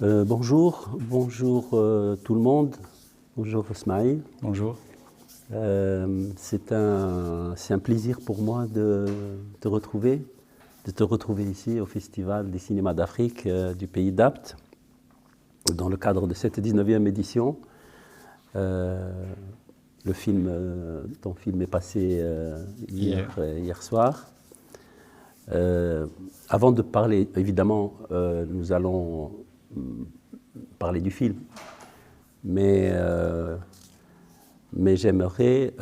Bonjour tout le monde. Bonjour Ismaël. Bonjour. C'est un plaisir pour moi de te retrouver ici au Festival des cinémas d'Afrique du pays d'Apt, dans le cadre de cette 19e édition. Ton film est passé hier soir. Avant de parler, évidemment, nous allons parler du film, mais j'aimerais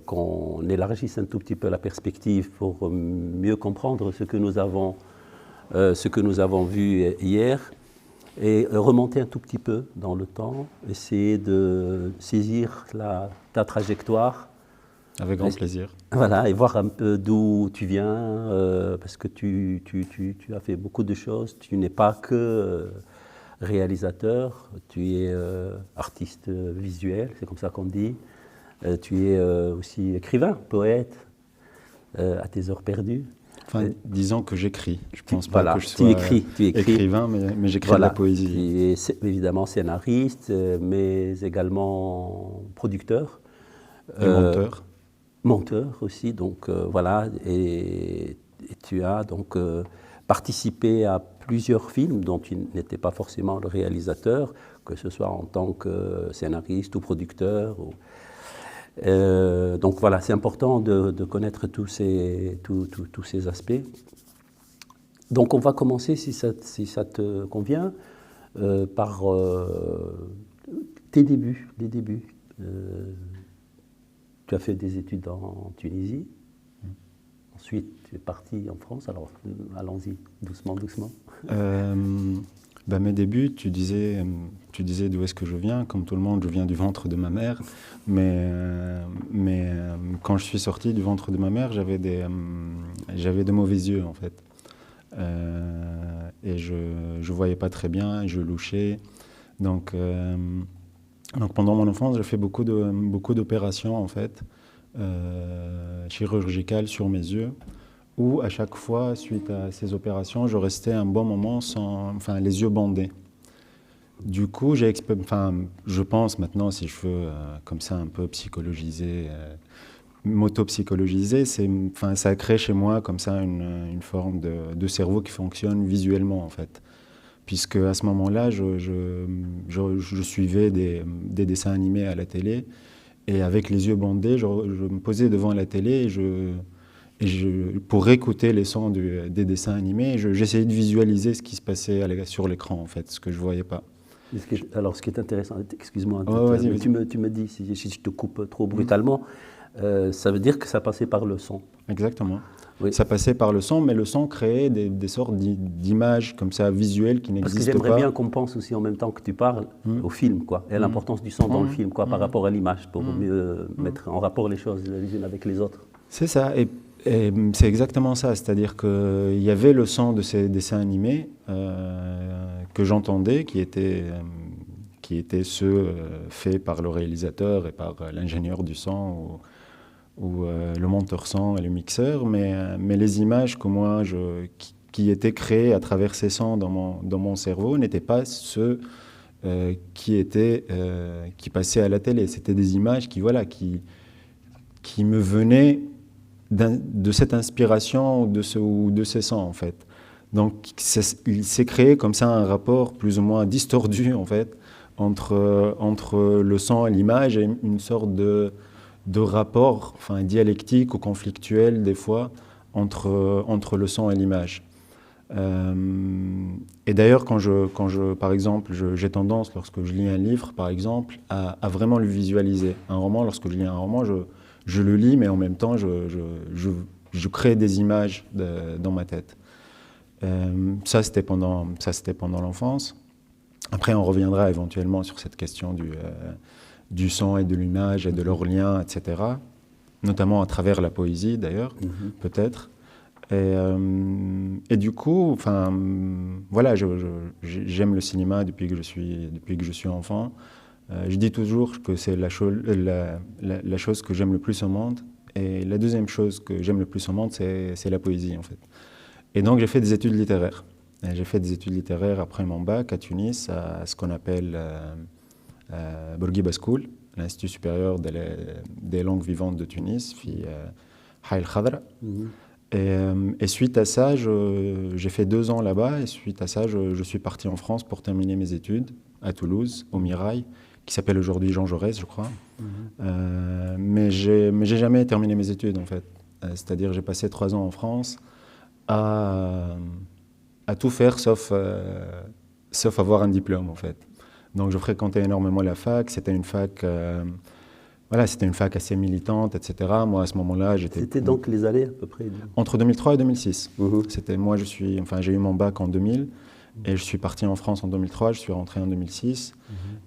qu'on élargisse un tout petit peu la perspective pour mieux comprendre ce que nous avons vu hier et remonter un tout petit peu dans le temps, essayer de saisir ta trajectoire. Avec grand plaisir. Voilà, et voir un peu d'où tu viens, parce que tu as fait beaucoup de choses. Tu n'es pas que réalisateur, tu es artiste visuel, c'est comme ça qu'on dit. Tu es aussi écrivain, poète, à tes heures perdues. Enfin, disons que j'écris. Je pense pas que je sois tu écris. Écrivain, mais j'écris de la poésie. Tu es évidemment scénariste, mais également producteur. Et monteur. Monteur aussi, donc voilà, et tu as donc participé à plusieurs films dont tu n'étais pas forcément le réalisateur, que ce soit en tant que scénariste ou producteur. Donc voilà, c'est important de connaître tous ces aspects. Donc on va commencer, si ça te convient, par tes débuts, les débuts. Tu as fait des études en Tunisie, ensuite tu es parti en France, alors allons-y, doucement. Mes débuts, tu disais d'où est-ce que je viens. Comme tout le monde, je viens du ventre de ma mère, mais quand je suis sorti du ventre de ma mère, j'avais de mauvais yeux en fait. Et je voyais pas très bien, je louchais, donc pendant mon enfance, j'ai fait beaucoup d'opérations en fait, chirurgicales sur mes yeux, où à chaque fois, suite à ces opérations, je restais un bon moment les yeux bandés. Du coup, je pense maintenant, si je veux comme ça un peu psychologiser, m'auto-psychologiser, ça crée chez moi comme ça une forme de cerveau qui fonctionne visuellement en fait. Puisque à ce moment-là, je suivais des dessins animés à la télé, et avec les yeux bandés, je me posais devant la télé pour écouter les sons des dessins animés, j'essayais de visualiser ce qui se passait sur l'écran, en fait, ce que je ne voyais pas. Alors, ce qui est intéressant, excuse-moi, vas-y. Tu me dis, si je te coupe trop brutalement, ça veut dire que ça passait par le son. Exactement. Oui. Ça passait par le son, mais le son créait des sortes d'images comme ça, visuelles, qui n'existent pas. Parce que j'aimerais bien qu'on pense aussi en même temps que tu parles au film, quoi, et à l'importance du son dans le film, quoi, par rapport à l'image, pour mieux mettre en rapport les choses les unes avec les autres. C'est ça, et c'est exactement ça, c'est-à-dire qu'il y avait le son de ces dessins animés que j'entendais, qui étaient ceux faits par le réalisateur et par l'ingénieur du son, ou le monteur son et le mixeur, mais les images qui étaient créées à travers ces sons dans mon cerveau n'étaient pas ceux qui passaient à la télé. C'était des images qui me venaient de cette inspiration ou de ces sons en fait. Donc il s'est créé comme ça un rapport plus ou moins distordu en fait entre le son et l'image, et une sorte de rapport dialectique ou conflictuel des fois entre le son et l'image. Et d'ailleurs par exemple, j'ai tendance, lorsque je lis un livre par exemple, à vraiment le visualiser. Un roman, lorsque je lis un roman, je le lis, mais en même temps je crée des images dans ma tête. Ça c'était pendant l'enfance. Après on reviendra éventuellement sur cette question du son et de l'image et de leur lien, etc. Notamment à travers la poésie, d'ailleurs, peut-être. Et du coup, voilà, j'aime le cinéma depuis que je suis enfant. Je dis toujours que c'est la chose que j'aime le plus au monde. Et la deuxième chose que j'aime le plus au monde, c'est la poésie, en fait. Et donc, j'ai fait des études littéraires. J'ai fait des études littéraires après mon bac à Tunis, à ce qu'on appelle Bourguiba School, l'Institut supérieur des langues vivantes de Tunis, في Haïl Khadra. Et suite à ça, j'ai fait 2 ans là-bas, et suite à ça, je suis parti en France pour terminer mes études à Toulouse, au Mirail, qui s'appelle aujourd'hui Jean Jaurès, je crois. Mais j'ai jamais terminé mes études, en fait. C'est-à-dire, j'ai passé 3 ans en France à tout faire sauf avoir un diplôme, en fait. Donc, je fréquentais énormément la fac. C'était une fac, voilà, c'était une fac assez militante, etc. Moi, à ce moment-là, j'étais... C'était donc les années à peu près Entre 2003 et 2006. C'était, moi, j'ai eu mon bac en 2000 et je suis parti en France en 2003. Je suis rentré en 2006.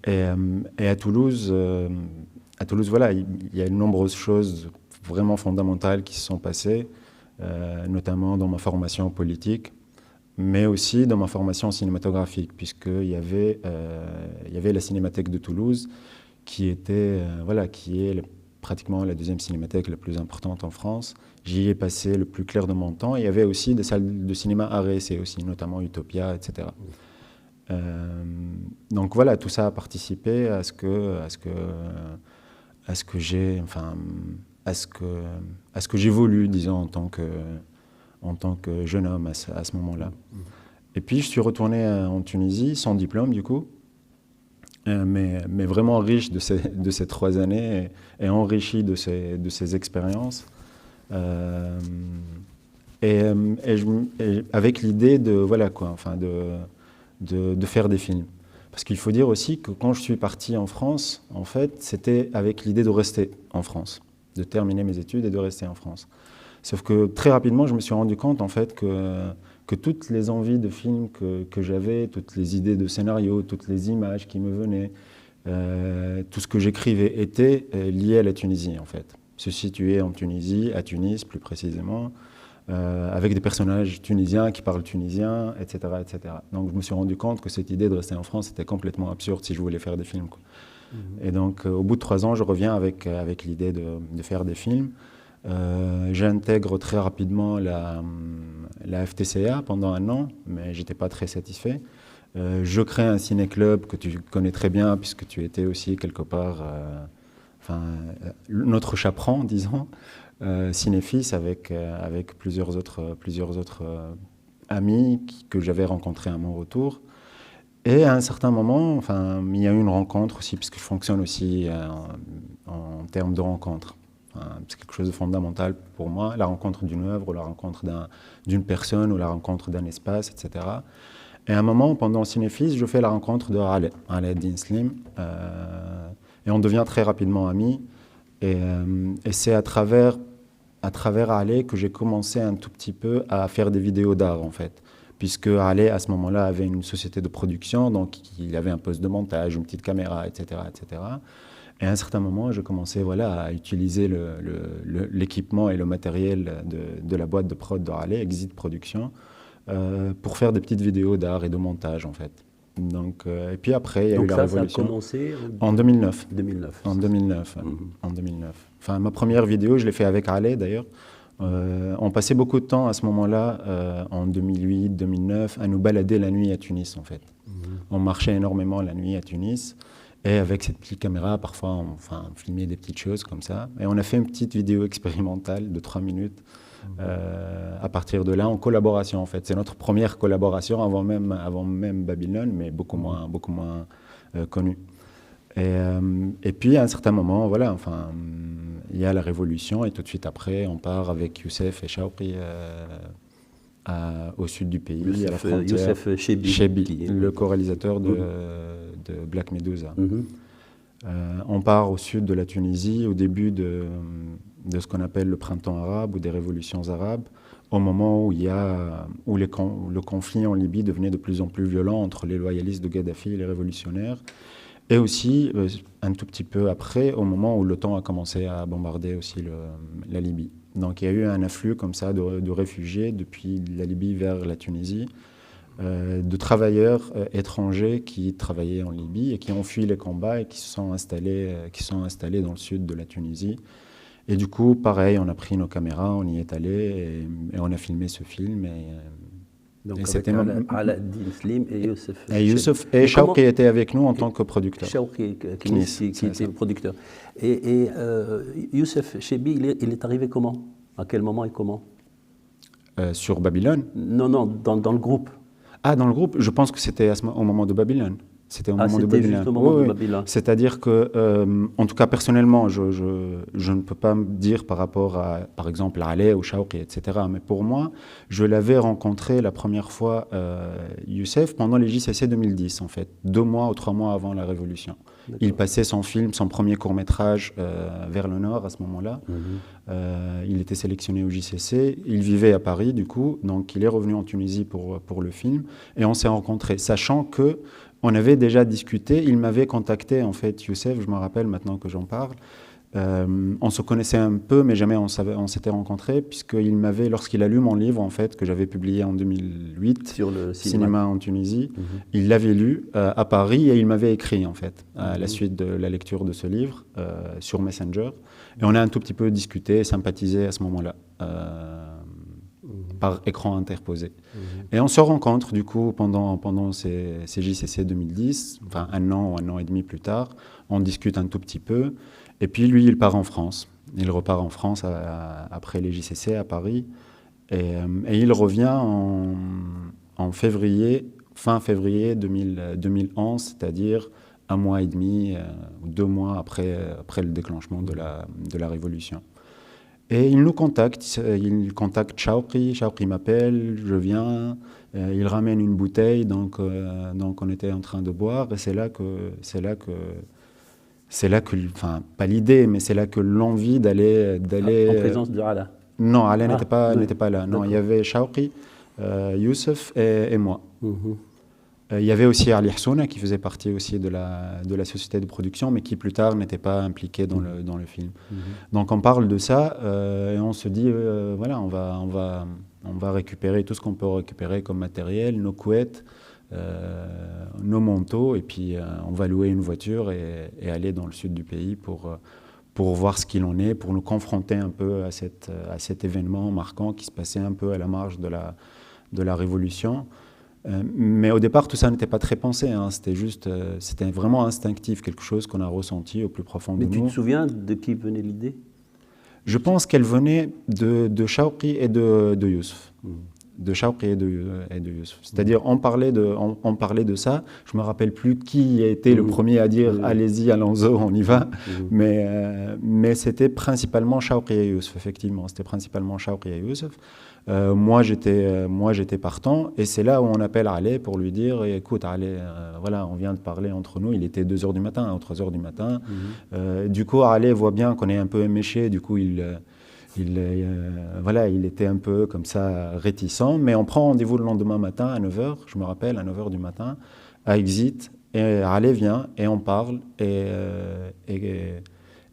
Et à Toulouse, voilà, il y a de nombreuses choses vraiment fondamentales qui se sont passées, notamment dans ma formation politique, mais aussi dans ma formation cinématographique, puisqu'il y avait la Cinémathèque de Toulouse, qui était, qui est pratiquement la 2e cinémathèque la plus importante en France. J'y ai passé le plus clair de mon temps. Il y avait aussi des salles de cinéma à Essai aussi, notamment Utopia, etc. Donc voilà, tout ça a participé à ce que j'évolue, disons, en tant que jeune homme à ce moment-là. Et puis je suis retourné en Tunisie, sans diplôme du coup, mais vraiment riche de ces 3 années et enrichi de ces expériences. Et avec l'idée de faire des films. Parce qu'il faut dire aussi que quand je suis parti en France, en fait, c'était avec l'idée de rester en France, de terminer mes études et de rester en France. Sauf que très rapidement, je me suis rendu compte en fait que toutes les envies de films que j'avais, toutes les idées de scénario, toutes les images qui me venaient, tout ce que j'écrivais était lié à la Tunisie en fait. Se situer en Tunisie, à Tunis plus précisément, avec des personnages tunisiens qui parlent tunisien, etc., etc. Donc je me suis rendu compte que cette idée de rester en France était complètement absurde si je voulais faire des films, quoi. Et donc au bout de 3 ans, je reviens avec l'idée de faire des films. J'intègre très rapidement la FTCA pendant 1 an, mais je n'étais pas très satisfait. Je crée un ciné-club que tu connais très bien, puisque tu étais aussi quelque part notre chaperon, disons, Cinéfis, avec plusieurs autres amis que j'avais rencontrés à mon retour. Et à un certain moment, il y a eu une rencontre aussi, puisque je fonctionne aussi en termes de rencontres. C'est quelque chose de fondamental pour moi, la rencontre d'une œuvre, ou la rencontre d'une personne, ou la rencontre d'un espace, etc. Et à un moment, pendant Cinéfis, je fais la rencontre de Alaeddin Slim, et on devient très rapidement amis. Et c'est à travers Ale que j'ai commencé un tout petit peu à faire des vidéos d'art, en fait. Puisque Ale, à ce moment-là, avait une société de production, donc il avait un poste de montage, une petite caméra, etc., etc. Et à un certain moment, j'ai commencé à utiliser l'équipement et le matériel de la boîte de prod de Ale, Exit Production, pour faire des petites vidéos d'art et de montage, en fait. Donc, et puis après, il y a eu la révolution. Ça a commencé en 2009. 2009. En 2009. En 2009. Enfin, ma première vidéo, je l'ai fait avec Ale, d'ailleurs. On passait beaucoup de temps à ce moment-là, en 2008, 2009, à nous balader la nuit à Tunis, en fait. On marchait énormément la nuit à Tunis. Et avec cette petite caméra, parfois, on filmait des petites choses comme ça. Et on a fait une petite vidéo expérimentale de 3 minutes. À partir de là, en collaboration, en fait. C'est notre première collaboration avant même Babylone, mais beaucoup moins connue. Et puis, à un certain moment, il y a la révolution, et tout de suite après, on part avec Youssef et Chawqi au sud du pays, à la frontière. Youssef Chebbi, le co-réalisateur de Black Medusa. On part au sud de la Tunisie, au début de ce qu'on appelle le printemps arabe ou des révolutions arabes, au moment où le conflit en Libye devenait de plus en plus violent entre les loyalistes de Kadhafi et les révolutionnaires. Et aussi, un tout petit peu après, au moment où l'OTAN a commencé à bombarder aussi la Libye. Donc il y a eu un afflux comme ça de réfugiés depuis la Libye vers la Tunisie, de travailleurs étrangers qui travaillaient en Libye et qui ont fui les combats et qui sont installés dans le sud de la Tunisie. Et du coup, pareil, on a pris nos caméras, on y est allé et on a filmé ce film. Donc Et avec c'était Aladdin Slim et Youssef. et Youssef et Shawqi était avec nous en tant que producteur. Shawqi, Knis, qui c'est était ça. producteur. Et Youssef Chebbi, il est arrivé comment? À quel moment et comment? Sur Babylone. Non, non, dans le groupe. Ah, dans le groupe, je pense que c'était au moment de Babylone. C'était au moment de C'était Babylone. juste au moment Oui, de oui. Babylone. C'est-à-dire que, en tout cas personnellement, je ne peux pas me dire par rapport à, par exemple, à Ali ou Shawqi, etc. Mais pour moi, je l'avais rencontré la première fois, Youssef, pendant les JCC 2010, en fait, 2 mois ou 3 mois avant la Révolution. Il passait son film, son premier court-métrage vers le Nord à ce moment-là. Il était sélectionné au JCC. Il vivait à Paris, du coup, donc il est revenu en Tunisie pour le film. Et on s'est rencontrés, sachant que on avait déjà discuté. Il m'avait contacté, en fait, Youssef, je me rappelle maintenant que j'en parle. On se connaissait un peu, mais jamais on s'était rencontrés, puisqu'il m'avait, lorsqu'il a lu mon livre, en fait, que j'avais publié en 2008, Sur le Cinéma en Tunisie, il l'avait lu à Paris et il m'avait écrit, en fait, à la suite de la lecture de ce livre, sur Messenger. Et on a un tout petit peu discuté, sympathisé à ce moment-là, par écran interposé. Et on se rencontre, du coup, pendant ces JCC 2010, enfin 1 an ou 1 an et demi plus tard, on discute un tout petit peu. Et puis lui, il part en France. Il repart en France après les JCC à Paris. Et il revient en février, fin février 2011, c'est-à-dire 1 mois et demi, 2 mois après le déclenchement de la Révolution. Et il nous contacte, il contacte Shawqi m'appelle, je viens, il ramène une bouteille, donc on était en train de boire, et c'est là que, enfin, pas l'idée, mais c'est là que l'envie d'aller... En présence de Ala. Non, Ala n'était pas là. Non, D'accord. il y avait Shawqi, Youssef et moi. Il y avait aussi Ali Hassouna qui faisait partie aussi de la société de production, mais qui plus tard n'était pas impliqué dans le film. Donc on parle de ça et on se dit, voilà, on va récupérer tout ce qu'on peut récupérer comme matériel, nos couettes, nos manteaux, et puis on va louer une voiture et aller dans le sud du pays pour voir ce qu'il en est, pour nous confronter un peu à cet événement marquant qui se passait un peu à la marge de la Révolution. Mais au départ, tout ça n'était pas très pensé, hein. C'était vraiment instinctif, quelque chose qu'on a ressenti au plus profond de nous. Mais tu te souviens de qui venait l'idée? Je pense qu'elle venait de Shawqi et de Youssef. De Shawqi et de Youssef. C'est-à-dire, on parlait de ça. Je ne me rappelle plus qui a été le premier à dire « Allez-y, allons-y, on y va ». Mais c'était principalement Shawqi et Youssef, effectivement. C'était principalement Shawqi et Youssef. Moi, j'étais partant, et c'est là où on appelle Ali pour lui dire, écoute Ali, voilà, on vient de parler entre nous, il était 2h du matin, ou 3h du matin. Du coup, Ali voit bien qu'on est un peu éméché, du coup, il était un peu comme ça réticent, mais on prend rendez-vous le lendemain matin à 9h, je me rappelle, à 9h du matin, à Exit, et Ali vient, et on parle, et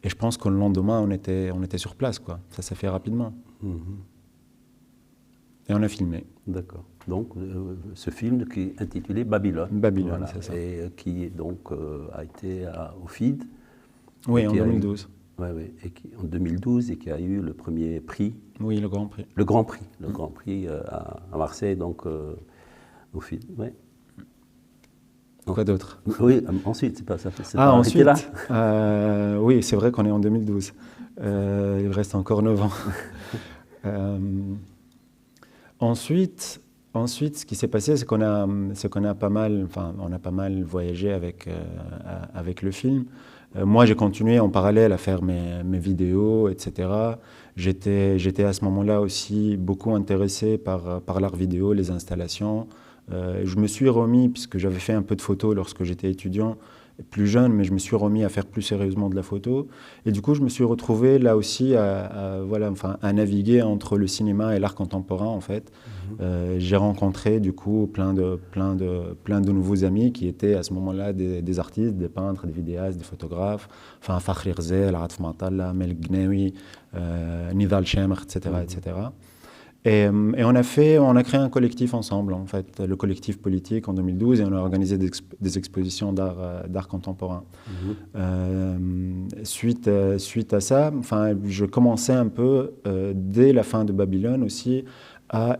je pense que le lendemain, on était sur place, quoi. Ça s'est fait rapidement. Et on a filmé. D'accord. Donc, ce film qui est intitulé Babylone. Babylone, voilà, c'est ça. Et qui donc a été au FID. Oui, en 2012. Oui, en 2012, et qui a eu le premier prix. Oui, le Grand Prix. Le Grand Prix. Le Grand Prix à Marseille, donc au FID. Ouais. Quoi d'autre? Oui, ensuite, c'est pas ça. Ensuite là. Oui, c'est vrai qu'on est en 2012. Il reste encore 9 ans. Ensuite, ce qui s'est passé, c'est qu'on a pas mal voyagé avec le film. Moi, j'ai continué en parallèle à faire mes vidéos, etc. J'étais à ce moment-là aussi beaucoup intéressé par l'art vidéo, les installations. Je me suis remis, puisque j'avais fait un peu de photos lorsque j'étais étudiant, plus jeune, mais je me suis remis à faire plus sérieusement de la photo. Et du coup, je me suis retrouvé là aussi à naviguer entre le cinéma et l'art contemporain, en fait. J'ai rencontré du coup plein de nouveaux amis qui étaient à ce moment-là des artistes, des peintres, des vidéastes, des photographes, Fakhri Ghzel, Atif Matalla, Mel Gnawi, Nidal Shemer, etc., etc. Et on a créé un collectif ensemble, en fait, le collectif politique en 2012, et on a organisé des expositions d'art contemporain. Suite à ça, je commençais un peu, dès la fin de Babylone aussi, à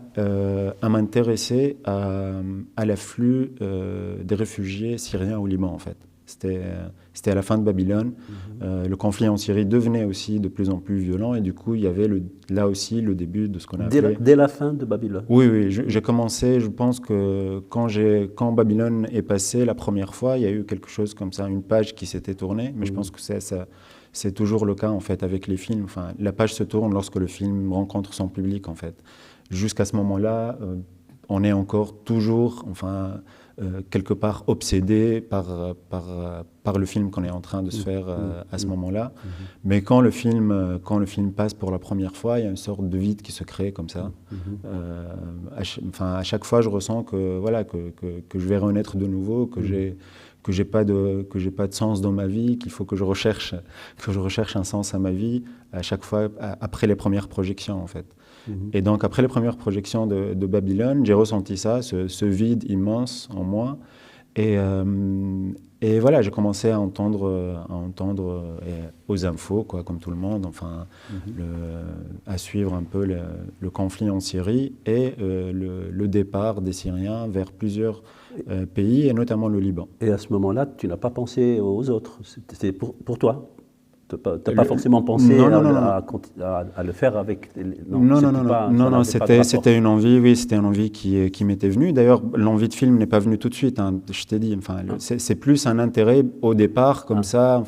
m'intéresser à l'afflux des réfugiés syriens au Liban, en fait. C'était à la fin de Babylone. Le conflit en Syrie devenait aussi de plus en plus violent et du coup, il y avait là aussi le début de ce qu'on a appelé... Dès la fin de Babylone. Oui, oui, j'ai commencé, je pense que quand Babylone est passé la première fois, il y a eu quelque chose comme ça, une page qui s'était tournée, mais je pense que c'est toujours le cas en fait avec les films. Enfin, la page se tourne lorsque le film rencontre son public en fait. Jusqu'à ce moment-là, on est encore toujours, quelque part obsédé par le film qu'on est en train de se faire à ce moment-là. Mais quand le film passe pour la première fois, il y a une sorte de vide qui se crée comme ça. À chaque fois, je ressens que voilà que je vais renaître de nouveau, que j'ai pas de sens dans ma vie, qu'il faut que je recherche un sens à ma vie à chaque fois après les premières projections en fait. Et donc, après les premières projections de Babylone, j'ai ressenti ça, ce vide immense en moi. Et voilà, j'ai commencé à entendre aux infos, quoi, comme tout le monde, à suivre un peu le conflit en Syrie et le départ des Syriens vers plusieurs pays, et notamment le Liban. Et à ce moment-là, tu n'as pas pensé aux autres, c'était pour toi? Tu n'as pas forcément pensé à le faire avec... Non, c'était une envie, oui, c'était une envie qui m'était venue. D'ailleurs, l'envie de film n'est pas venue tout de suite, hein, je t'ai dit. C'est plus un intérêt au départ, comme ça,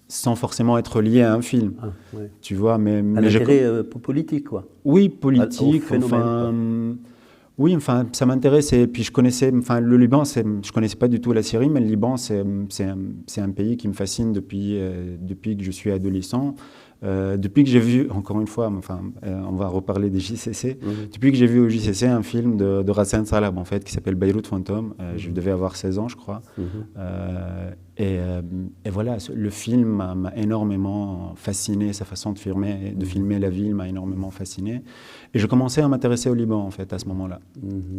sans forcément être lié à un film. Ouais. Tu vois, mais un intérêt politique, quoi. Oui, politique, oui, ça m'intéressait. Et puis je connaissais, le Liban, je connaissais pas du tout la Syrie, mais le Liban, c'est un pays qui me fascine depuis que je suis adolescent. Depuis que j'ai vu, encore une fois, on va reparler des JCC. Depuis que j'ai vu au JCC un film de Hassan Salab, en fait, qui s'appelle Beyrouth Fantôme. Je devais avoir 16 ans, je crois. Et voilà, le film m'a énormément fasciné, sa façon de filmer la ville m'a énormément fasciné. Et je commençais à m'intéresser au Liban, en fait, à ce moment-là.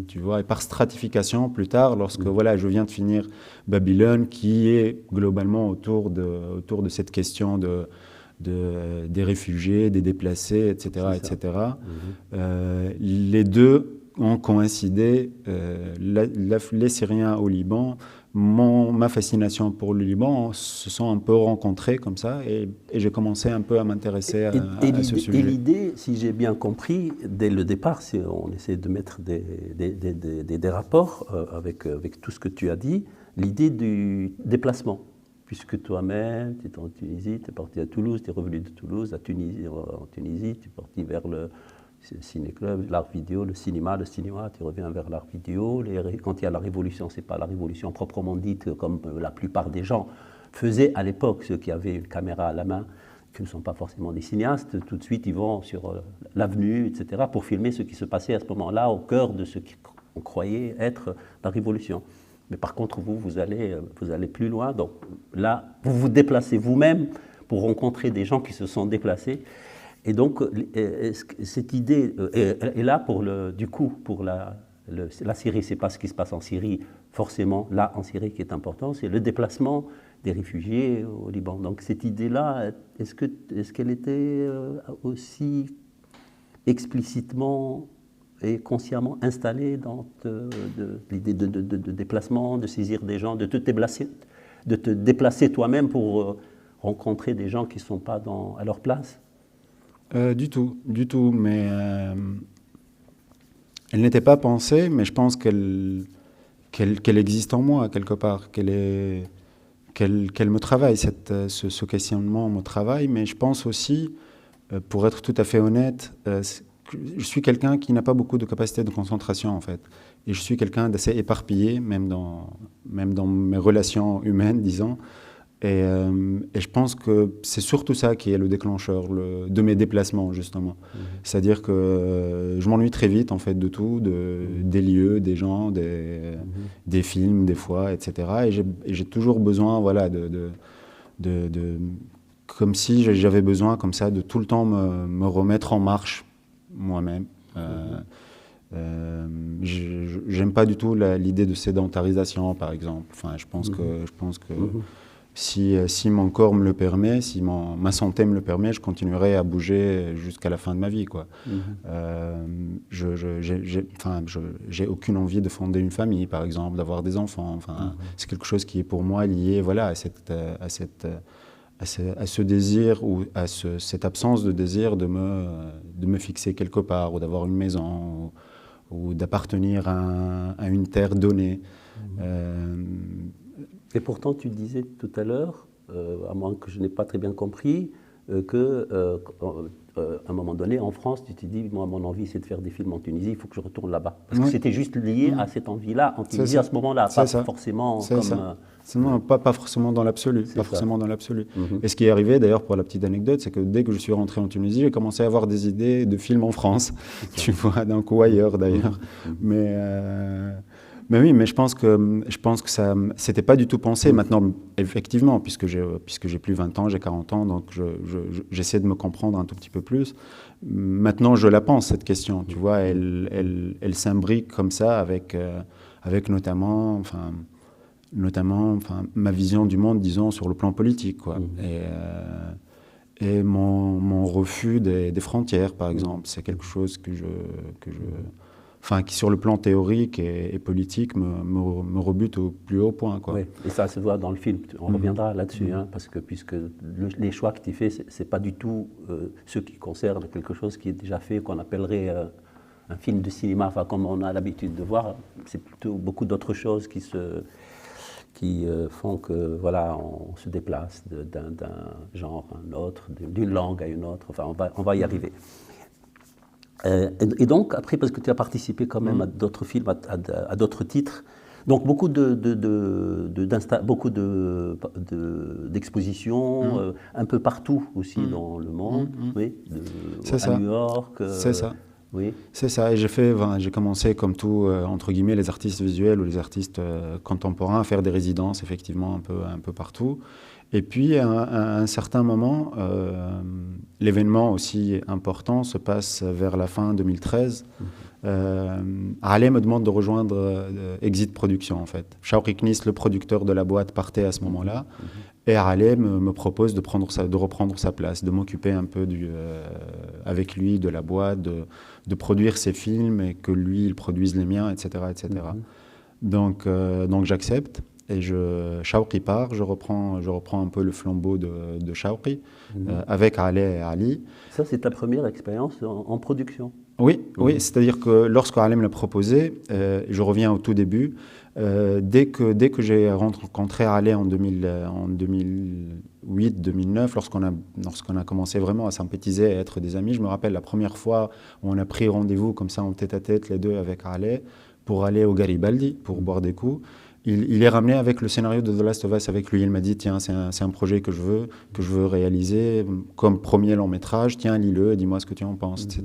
Tu vois, et par stratification, plus tard, lorsque voilà, je viens de finir Babylone, qui est globalement autour de cette question des réfugiés, des déplacés, etc. Les deux ont coïncidé, les Syriens au Liban, ma fascination pour le Liban se sont un peu rencontrés comme ça, et j'ai commencé un peu à m'intéresser à ce sujet. Et l'idée, si j'ai bien compris, dès le départ, si on essaie de mettre des rapports avec tout ce que tu as dit, l'idée du déplacement. Puisque toi-même, tu es en Tunisie, tu es parti à Toulouse, tu es revenu de Toulouse en Tunisie, tu es parti vers le ciné-club, l'art vidéo, le cinéma, tu reviens vers l'art vidéo. Quand il y a la révolution, ce n'est pas la révolution proprement dite, comme la plupart des gens faisaient à l'époque, ceux qui avaient une caméra à la main, qui ne sont pas forcément des cinéastes, tout de suite ils vont sur l'avenue, etc., pour filmer ce qui se passait à ce moment-là, au cœur de ce qu'on croyait être la révolution. Mais par contre, vous allez plus loin. Donc là, vous vous déplacez vous-même pour rencontrer des gens qui se sont déplacés. Et donc, cette idée est là pour la Syrie. Ce n'est pas ce qui se passe en Syrie, forcément, là, en Syrie, qui est important. C'est le déplacement des réfugiés au Liban. Donc cette idée-là, est-ce qu'elle était aussi explicitement et consciemment installé dans l'idée de déplacement, de saisir des gens, de te déplacer toi-même pour rencontrer des gens qui ne sont pas à leur place? Du tout, mais elle n'était pas pensée, mais je pense qu'elle existe en moi quelque part, qu'elle me travaille, ce questionnement me travaille, mais je pense aussi, pour être tout à fait honnête, je suis quelqu'un qui n'a pas beaucoup de capacité de concentration, en fait. Et je suis quelqu'un d'assez éparpillé, même dans mes relations humaines, disons. Et je pense que c'est surtout ça qui est le déclencheur de mes déplacements, justement. C'est-à-dire que je m'ennuie très vite, en fait, de tout, des lieux, des gens, des films, des fois, etc. Et j'ai toujours besoin, voilà, comme si j'avais besoin, comme ça, de tout le temps me remettre en marche moi-même. J'aime pas du tout l'idée de sédentarisation, par exemple. Enfin, je pense que si mon corps me le permet, si ma santé me le permet, je continuerai à bouger jusqu'à la fin de ma vie, quoi. J'ai aucune envie de fonder une famille, par exemple, d'avoir des enfants. Enfin, c'est quelque chose qui est pour moi lié, voilà, à ce désir ou à cette absence de désir de me fixer quelque part ou d'avoir une maison ou d'appartenir à une terre donnée. Et pourtant, tu disais tout à l'heure, à moins que je n'ai pas très bien compris, qu'à un moment donné, en France, tu t'es dit, moi, mon envie, c'est de faire des films en Tunisie, il faut que je retourne là-bas. Parce que c'était juste lié à cette envie-là en Tunisie à ce moment-là, pas forcément comme... Non, pas forcément dans l'absolu. Pas forcément dans l'absolu. Et ce qui est arrivé, d'ailleurs, pour la petite anecdote, c'est que dès que je suis rentré en Tunisie, j'ai commencé à avoir des idées de films en France, tu vois, donc, ou ailleurs d'ailleurs. Mais oui, mais je pense que ça, c'était pas du tout pensé. Maintenant, effectivement, puisque j'ai plus 20 ans, j'ai 40 ans, donc j'essaie de me comprendre un tout petit peu plus. Maintenant, je la pense, cette question, tu vois, elle s'imbrique comme ça avec notamment ma vision du monde, disons, sur le plan politique, quoi. Et mon refus des frontières, par exemple, c'est quelque chose qui sur le plan théorique et politique me rebute au plus haut point, quoi. Oui, et ça se voit dans le film, on reviendra là-dessus, parce que puisque les choix que tu fais, c'est pas du tout ceux qui concernent quelque chose qui est déjà fait, qu'on appellerait un film de cinéma, enfin comme on a l'habitude de voir, c'est plutôt beaucoup d'autres choses qui font que voilà, on se déplace d'un genre à un autre, d'une langue à une autre, enfin on va y arriver. Et donc, après, parce que tu as participé quand même à d'autres films, à d'autres titres, donc beaucoup d'expositions, un peu partout aussi dans le monde, oui, à New York. C'est ça. Oui. C'est ça, et j'ai commencé comme tout, entre guillemets, les artistes visuels ou les artistes contemporains à faire des résidences, effectivement, un peu partout. Et puis, à un certain moment, l'événement aussi important se passe vers la fin 2013. Alé me demande de rejoindre Exit Production, en fait. Shawqi Knis, le producteur de la boîte, partait à ce moment-là. Et Alé me propose de reprendre sa place, de m'occuper un peu avec lui de la boîte, de produire ses films et que lui, il produise les miens, etc. etc. Donc j'accepte. Et Shawqi part, je reprends un peu le flambeau de Shawqi avec Alé et Ali. Ça, c'est ta première expérience en production? Oui, c'est-à-dire que lorsque Alé me l'a proposé, je reviens au tout début, dès que j'ai rencontré Alé en 2008-2009, lorsqu'on a commencé vraiment à sympathiser et à être des amis, je me rappelle la première fois où on a pris rendez-vous comme ça en tête-à-tête les deux avec Alé pour aller au Garibaldi, pour boire des coups. Il est ramené avec le scénario de The Last of Us avec lui. Il m'a dit, tiens, c'est un projet que je veux réaliser comme premier long métrage. Tiens, lis-le et dis-moi ce que tu en penses, etc.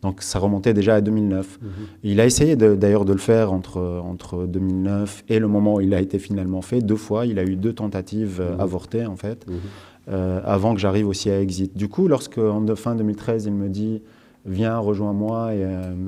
Donc ça remontait déjà à 2009. Il a essayé d'ailleurs de le faire entre 2009 et le moment où il a été finalement fait. 2 fois, il a eu 2 tentatives avortées en fait, avant que j'arrive aussi à Exit. Du coup, en fin 2013, il me dit, viens, rejoins-moi et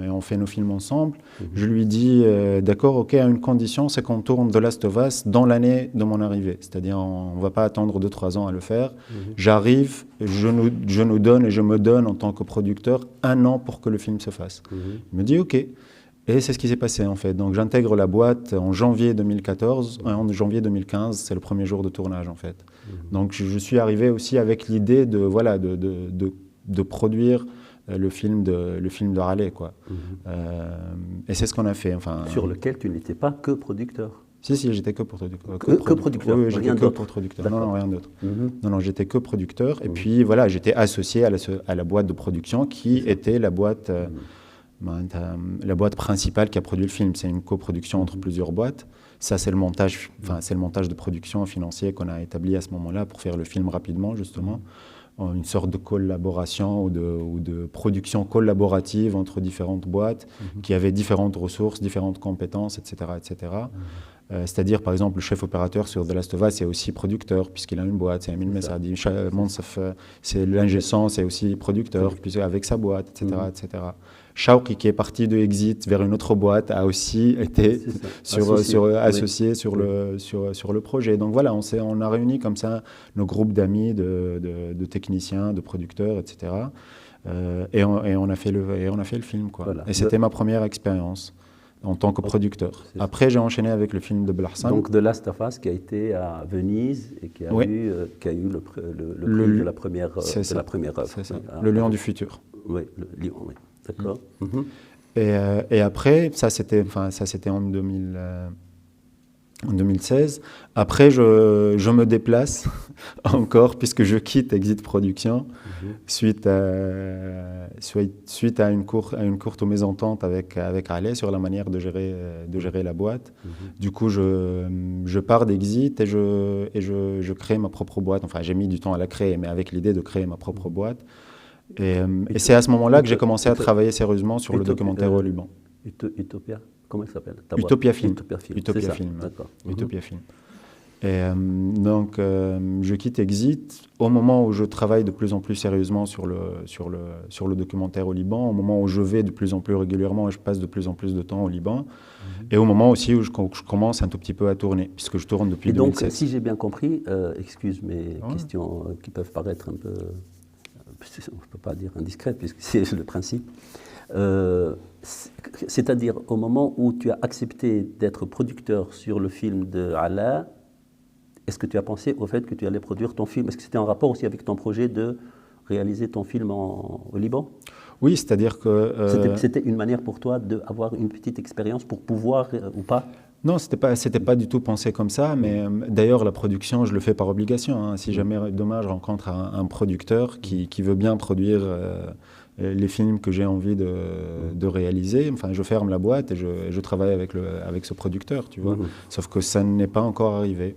on fait nos films ensemble. Je lui dis, d'accord, ok, à une condition, c'est qu'on tourne The Last of Us dans l'année de mon arrivée. C'est-à-dire, on ne va pas attendre 2-3 ans à le faire. J'arrive, je nous donne et je me donne en tant que producteur 1 an pour que le film se fasse. Il me dit, ok. Et c'est ce qui s'est passé en fait. Donc j'intègre la boîte en janvier 2014. En janvier 2015, c'est le premier jour de tournage en fait. Donc je suis arrivé aussi avec l'idée de produire le film de Raleigh, quoi. Et c'est ce qu'on a fait. Sur lequel tu n'étais pas que producteur. Si, j'étais que producteur. Que producteur. Oui, j'étais que producteur. Non, rien d'autre. Non, j'étais que producteur. Et puis voilà, j'étais associé à la boîte de production qui était la boîte principale qui a produit le film. C'est une coproduction entre plusieurs boîtes. Ça, c'est le montage de production financier qu'on a établi à ce moment-là pour faire le film rapidement, justement. Une sorte de collaboration ou de production collaborative entre différentes boîtes qui avaient différentes ressources, différentes compétences, etc. etc. C'est-à-dire, par exemple, le chef opérateur sur The Last of Us est aussi producteur, puisqu'il a une boîte, c'est Amin Messaadi. Monsef, c'est l'ingé son, c'est aussi producteur, avec sa boîte, etc. etc. Shawki, qui est parti de Exit vers une autre boîte, a aussi été associé sur le projet. Donc voilà, on a réuni comme ça nos groupes d'amis, de techniciens, de producteurs, etc. Et on a fait le film, quoi. Voilà. Et c'était ma première expérience en tant que producteur. Après, j'ai enchaîné avec le film de Belhassan. Donc, The Last of Us, qui a été à Venise et qui a eu le prix de la première œuvre. C'est ça. Le Lion du futur. Oui, le Lion, oui. D'accord. Et après, ça c'était en 2016. Après, je me déplace encore, puisque je quitte Exit Production suite à une courte mésentente avec Ale sur la manière de gérer la boîte. Du coup, je pars d'Exit et je crée ma propre boîte. Enfin, j'ai mis du temps à la créer, mais avec l'idée de créer ma propre boîte. Et c'est à ce moment-là que j'ai commencé à travailler sérieusement sur le documentaire au Liban. Utopia, comment il s'appelle? Utopia Film. Utopia Film. D'accord. Utopia Film. Et donc, je quitte Exit au moment où je travaille de plus en plus sérieusement sur le documentaire au Liban, au moment où je vais de plus en plus régulièrement et je passe de plus en plus de temps au Liban, et au moment aussi où je commence un tout petit peu à tourner, puisque je tourne depuis 2007. Donc, si j'ai bien compris, excuse mes questions qui peuvent paraître un peu, on ne peut pas dire indiscrètes, puisque c'est le principe. C'est-à-dire au moment où tu as accepté d'être producteur sur le film de Ala, est-ce que tu as pensé au fait que tu allais produire ton film? Est-ce que c'était en rapport aussi avec ton projet de réaliser ton film au Liban? Oui, c'est-à-dire que... C'était une manière pour toi d'avoir une petite expérience pour pouvoir ou pas? Non, c'était pas du tout pensé comme ça, mais d'ailleurs la production, je le fais par obligation. Hein. Si jamais demain je rencontre un producteur qui veut bien produire les films que j'ai envie de réaliser, enfin je ferme la boîte et je travaille avec ce producteur, tu vois. Sauf que ça n'est pas encore arrivé.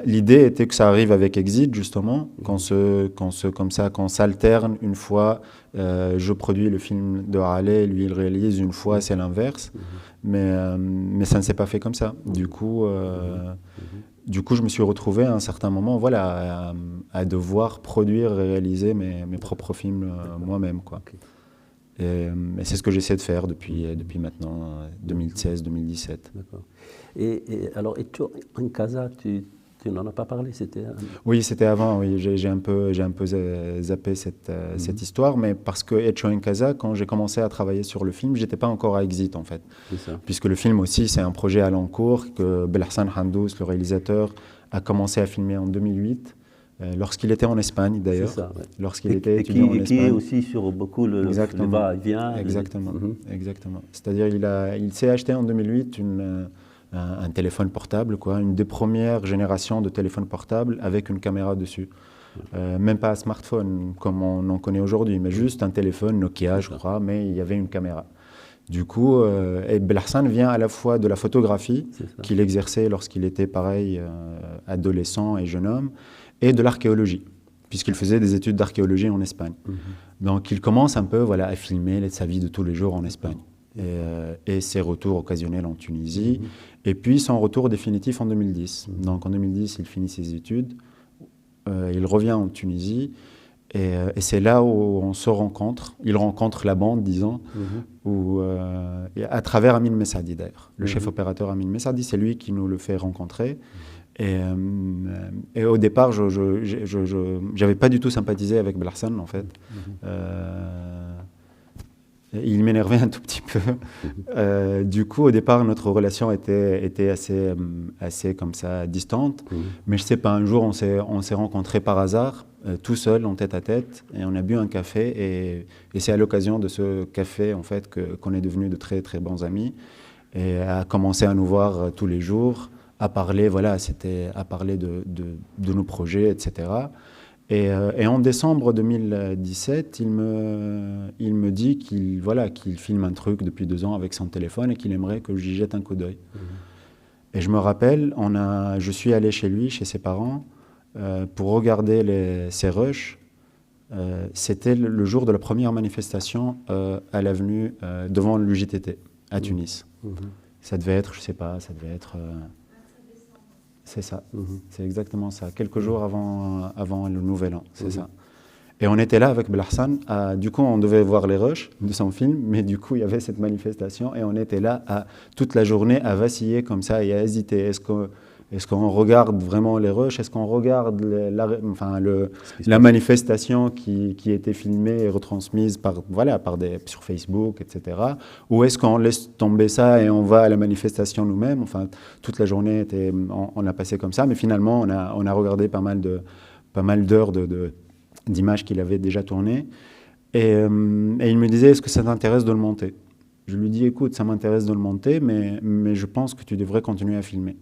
L'idée était que ça arrive avec Exit, justement, qu'on s'alterne une fois, je produis le film de Haleh, lui il réalise, une fois c'est l'inverse, mais ça ne s'est pas fait comme ça. Du coup, je me suis retrouvé à un certain moment à devoir produire et réaliser mes propres films moi-même, quoi. Et c'est ce que j'essaie de faire depuis maintenant 2016-2017. D'accord. Et alors, Hecho en Casa, tu n'en as pas parlé, c'était... Oui, c'était avant, oui. J'ai un peu zappé cette histoire, mais parce que Hecho en Casa, quand j'ai commencé à travailler sur le film, j'étais pas encore à Exit, en fait. C'est ça. Puisque le film aussi, c'est un projet à long cours que Belhassan Handous, le réalisateur, a commencé à filmer en 2008, lorsqu'il était en Espagne, d'ailleurs. C'est ça, ouais. Lorsqu'il était étudiant en Espagne. Qui est aussi sur beaucoup le va-et-vient. Exactement, exactement. C'est-à-dire, il s'est acheté en 2008 un téléphone portable, quoi, une des premières générations de téléphones portables avec une caméra dessus. Même pas un smartphone comme on en connaît aujourd'hui, mais juste un téléphone Nokia, je crois, mais il y avait une caméra. Du coup, Belhassan vient à la fois de la photographie qu'il exerçait lorsqu'il était pareil, adolescent et jeune homme, et de l'archéologie, puisqu'il faisait des études d'archéologie en Espagne. Donc il commence un peu à filmer sa vie de tous les jours en Espagne. Et ses retours occasionnels en Tunisie, et puis son retour définitif en 2010. Donc en 2010, il finit ses études, il revient en Tunisie, et c'est là où on se rencontre. Il rencontre la bande, disons, à travers Amin Messaadi d'ailleurs. Le chef opérateur Amin Messaadi, c'est lui qui nous le fait rencontrer. Et au départ, je n'avais pas du tout sympathisé avec Belhassan, en fait. Il m'énervait un tout petit peu. Du coup, au départ, notre relation était assez comme ça, distante. Mais je sais pas, un jour, on s'est rencontrés par hasard, tout seul, en tête à tête, et on a bu un café. Et c'est à l'occasion de ce café, en fait, qu'on est devenus de très, très bons amis. Et à commencer à nous voir tous les jours, à parler, à parler de nos projets, etc. Et en décembre 2017, il me dit qu'il filme un truc depuis 2 ans avec son téléphone et qu'il aimerait que j'y jette un coup d'œil. Et je me rappelle, je suis allé chez lui, chez ses parents, pour regarder ses rushs. C'était le jour de la première manifestation à l'avenue devant l'UJTT à Tunis. Ça devait être, je sais pas, ça devait être... c'est ça, c'est exactement ça. Quelques jours avant le Nouvel An, c'est ça. Et on était là avec Belhassan. Du coup, on devait voir les rushs de son film, mais du coup, il y avait cette manifestation et on était là toute la journée à vaciller comme ça et à hésiter. Est-ce qu'on regarde vraiment les rushs? Est-ce qu'on regarde la manifestation qui était filmée et retransmise sur Facebook, etc. Ou est-ce qu'on laisse tomber ça et on va à la manifestation nous-mêmes? Enfin, toute la journée, on a passé comme ça, mais finalement, on a regardé pas mal d'heures d'images qu'il avait déjà tournées. Et il me disait, est-ce que ça t'intéresse de le monter? Je lui dis, écoute, ça m'intéresse de le monter, mais je pense que tu devrais continuer à filmer.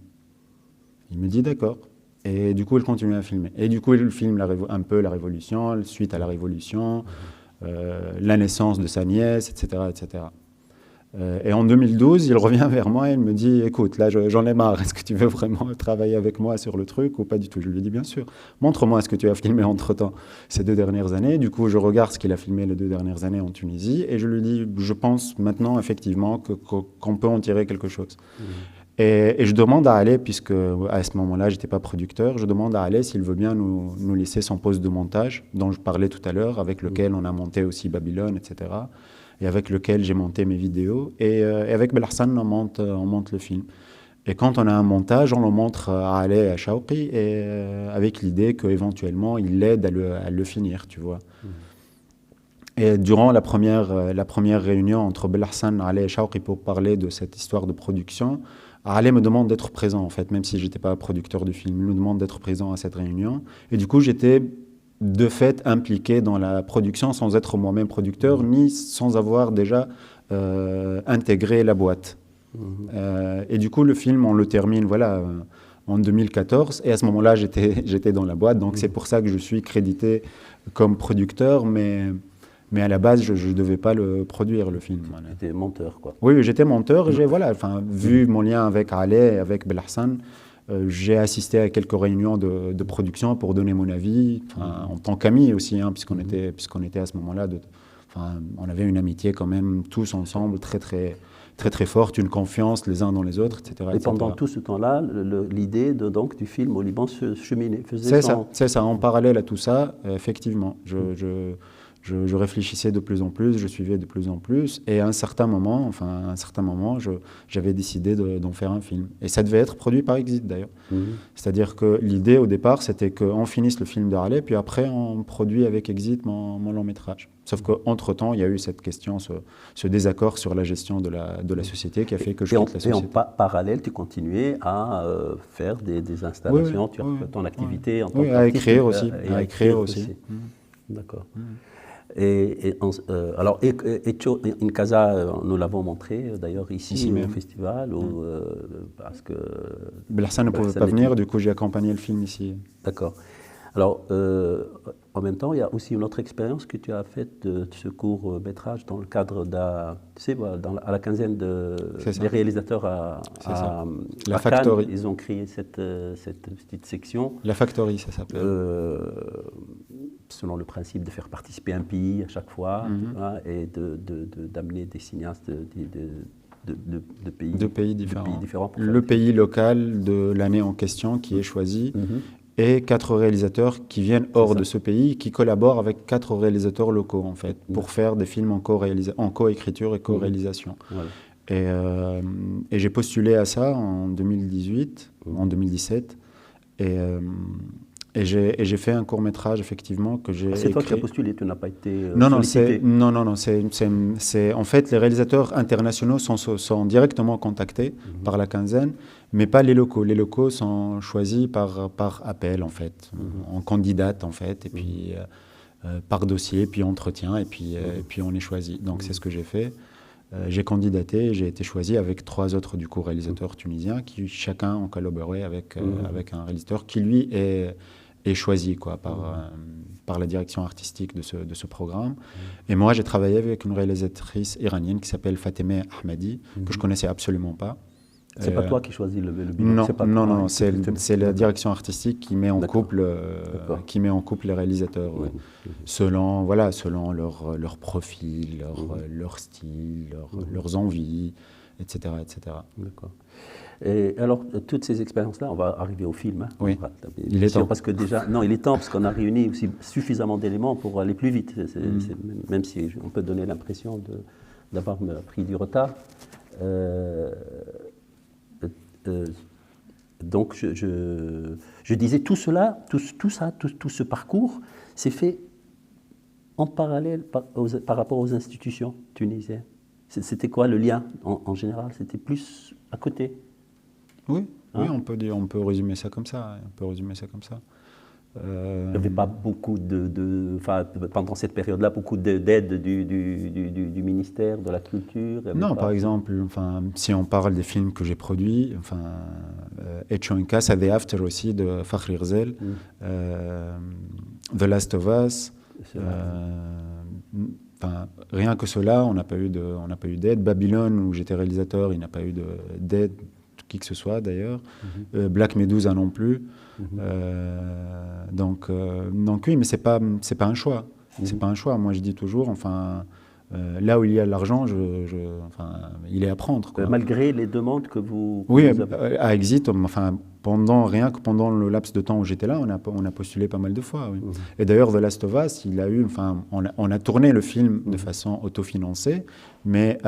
Il me dit d'accord. Et du coup, il continue à filmer. Et du coup, il filme un peu la Révolution, suite à la Révolution, la naissance de sa nièce, etc. etc. Et en 2012, il revient vers moi et il me dit, écoute, là, j'en ai marre. Est-ce que tu veux vraiment travailler avec moi sur le truc ou pas du tout? Je lui dis, bien sûr. Montre-moi ce que tu as filmé entre-temps, ces 2 dernières années. Du coup, je regarde ce qu'il a filmé les 2 dernières années en Tunisie et je lui dis, je pense maintenant, effectivement, qu'on peut en tirer quelque chose. Et je demande à Ale, puisque à ce moment-là, je n'étais pas producteur, je demande à Ale s'il veut bien nous laisser son poste de montage, dont je parlais tout à l'heure, avec lequel on a monté aussi Babylone, etc., et avec lequel j'ai monté mes vidéos. Et avec Belhassan, on monte le film. Et quand on a un montage, on le montre à Ale et à Shawqi, et avec l'idée qu'éventuellement, il l'aide à le finir, tu vois. Et durant la première réunion entre Belhassan, Ale et Shawqi pour parler de cette histoire de production, Ale me demande d'être présent, en fait, même si je n'étais pas producteur du film. Il me demande d'être présent à cette réunion. Et du coup, j'étais de fait impliqué dans la production sans être moi-même producteur, ni sans avoir déjà intégré la boîte. Et du coup, le film, on le termine en 2014. Et à ce moment-là, j'étais dans la boîte. Donc, c'est pour ça que je suis crédité comme producteur, mais à la base, je ne devais pas le produire, le film. Tu étais monteur, quoi. Oui, j'étais monteur. Vu mon lien avec Ale et avec Belhassan, j'ai assisté à quelques réunions de production pour donner mon avis, en tant qu'ami aussi, puisqu'on était à ce moment-là, on avait une amitié quand même, tous ensemble, très, très, très, très forte, une confiance les uns dans les autres, etc. Et pendant tout ce temps-là, l'idée du film au Liban se cheminait, C'est ça, en parallèle à tout ça, effectivement. Je réfléchissais de plus en plus, je suivais de plus en plus, et à un certain moment, j'avais décidé d'en faire un film. Et ça devait être produit par Exit d'ailleurs. C'est-à-dire que l'idée au départ, c'était qu'on finisse le film d'Harley, puis après on produit avec Exit mon long métrage. Sauf qu'entre-temps, il y a eu cette question, ce désaccord sur la gestion de la société qui a fait que je quitte la société. Et en parallèle, tu continuais à faire des installations, ton activité en tant qu'artiste. À écrire aussi. À écrire aussi. D'accord. Alors, Inkasa, nous l'avons montré d'ailleurs ici au festival, parce que Belhassan ne pouvait pas venir, du coup j'ai accompagné le film ici. D'accord. Alors, en même temps, il y a aussi une autre expérience que tu as faite de ce court métrage dans le cadre à la quinzaine des réalisateurs à la Factory. Ils ont créé cette petite section. La Factory, ça s'appelle. Selon le principe de faire participer un pays à chaque fois, et d'amener des cinéastes de pays différents. Le pays local de l'année en question qui est choisi. Et 4 réalisateurs qui viennent hors de ce pays, qui collaborent avec 4 réalisateurs locaux, en fait, pour faire des films en co-écriture et co-réalisation. Voilà. Et j'ai postulé à ça en 2018, en 2017, et j'ai fait un court-métrage, effectivement, que j'ai écrit. C'est toi qui as postulé, tu n'as pas été sollicité. Non, en fait, les réalisateurs internationaux sont directement contactés par la quinzaine, mais pas les locaux. Les locaux sont choisis par appel, en fait, en candidate, en fait, et puis par dossier, puis entretien, et puis on est choisi. Donc, c'est ce que j'ai fait. J'ai candidaté et j'ai été choisi avec 3 autres, du coup, réalisateurs tunisiens qui, chacun, ont collaboré avec un réalisateur qui, lui, est choisi par la direction artistique de ce programme. Et moi, j'ai travaillé avec une réalisatrice iranienne qui s'appelle Fatemeh Ahmadi, que je ne connaissais absolument pas. C'est pas toi qui choisis le binôme? Non, c'est la direction artistique qui met en couple les réalisateurs, selon leur profil, leur style, leurs envies, etc., etc. D'accord. Et alors, toutes ces expériences-là, on va arriver au film. Hein. Oui, il est temps. Parce que déjà, non, il est temps, parce qu'on a réuni aussi suffisamment d'éléments pour aller plus vite. Même si on peut donner l'impression d'avoir pris du retard. Donc, je disais, tout cela, tout ce parcours, s'est fait en parallèle par rapport aux institutions tunisiennes. C'était quoi le lien en général? C'était plus à côté? Oui, hein? oui, on peut résumer ça comme ça. Il n'y avait pas beaucoup pendant cette période-là, beaucoup d'aide du ministère de la Culture? Non, par exemple, si on parle des films que j'ai produits, Echo in Casa, The After aussi, de Fakhri Ghzel, The Last of Us, rien que cela, on n'a pas eu d'aide. Babylone, où j'étais réalisateur, il n'y a pas eu d'aide, qui que ce soit d'ailleurs. Black Medusa non plus. Donc oui, mais c'est pas un choix. C'est pas un choix. Moi, je dis toujours, là où il y a l'argent, il est à prendre, quoi. Malgré les demandes que vous... Oui, vous avez... à Exit, rien que pendant le laps de temps où j'étais là, on a postulé pas mal de fois. Oui. Et d'ailleurs, The Last of Us, on a tourné le film de façon autofinancée, mais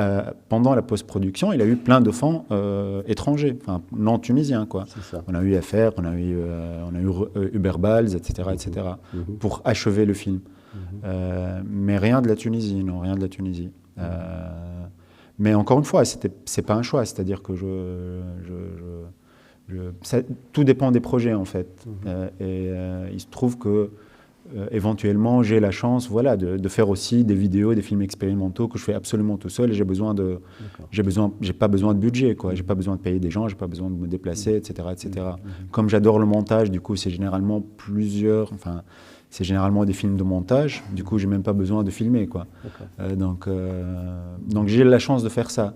pendant la post-production, il a eu plein de fonds étrangers, non tunisiens, quoi. On a eu FR, on a eu Uberbals, etc., pour achever le film. Mais rien de la Tunisie, non, rien de la Tunisie. Mais encore une fois, c'est pas un choix, c'est-à-dire que tout dépend des projets, en fait. Il se trouve que éventuellement, j'ai la chance, de faire aussi des vidéos, des films expérimentaux que je fais absolument tout seul, et j'ai pas besoin de budget, quoi. J'ai pas besoin de payer des gens, j'ai pas besoin de me déplacer, etc., etc. Comme j'adore le montage, du coup, c'est généralement c'est généralement des films de montage. Du coup, j'ai même pas besoin de filmer, quoi. Donc j'ai la chance de faire ça.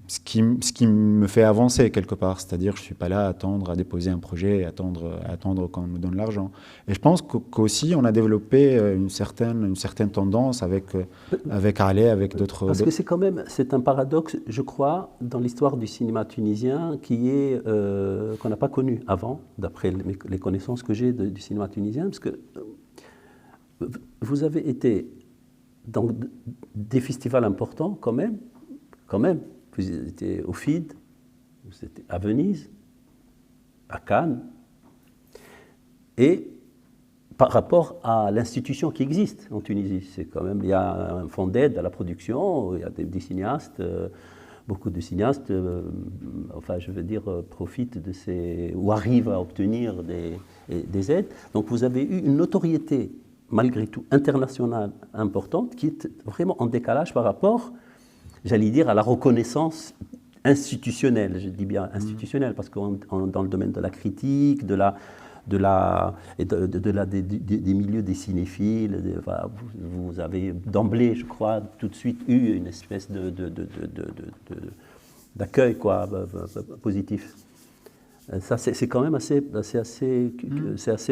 Ce qui me fait avancer quelque part, c'est-à-dire je suis pas là à attendre, à déposer un projet, à attendre qu'on me donne l'argent. Et je pense qu'aussi on a développé une certaine tendance avec Ale, avec d'autres. Parce que c'est un paradoxe, je crois, dans l'histoire du cinéma tunisien qui est qu'on n'a pas connu avant, d'après les connaissances que j'ai du cinéma tunisien, parce que vous avez été dans des festivals importants quand même. Vous étiez au FID, vous étiez à Venise, à Cannes, et par rapport à l'institution qui existe en Tunisie, c'est quand même, il y a un fonds d'aide à la production, il y a des cinéastes, beaucoup de cinéastes, profitent de ou arrivent à obtenir des aides. Donc vous avez eu une notoriété malgré tout internationale importante qui est vraiment en décalage par rapport, j'allais dire, à la reconnaissance institutionnelle. Je dis bien institutionnelle parce que dans le domaine de la critique, des milieux des cinéphiles, vous avez d'emblée, je crois, tout de suite eu une espèce d'accueil, quoi, positif. Ça, c'est quand même assez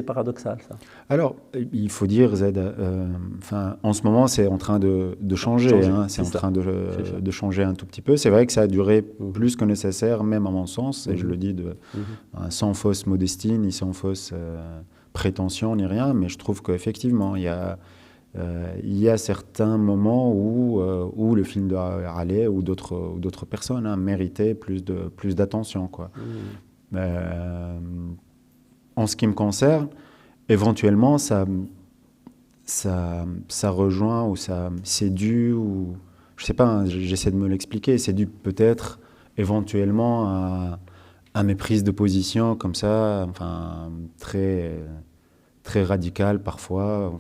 paradoxal, ça. Alors, il faut dire, Zed, en ce moment, c'est en train de changer. C'est en train de changer un tout petit peu. C'est vrai que ça a duré plus que nécessaire, même à mon sens, et je le dis sans fausse modestie, ni sans fausse prétention, ni rien, mais je trouve qu'effectivement, il y a certains moments où le film de Haleh ou d'autres personnes méritaient plus d'attention, quoi. En ce qui me concerne, éventuellement, ça rejoint ou c'est dû, ou je sais pas, j'essaie de me l'expliquer, c'est dû peut-être éventuellement à mes prises de position comme ça, très, très radicales parfois,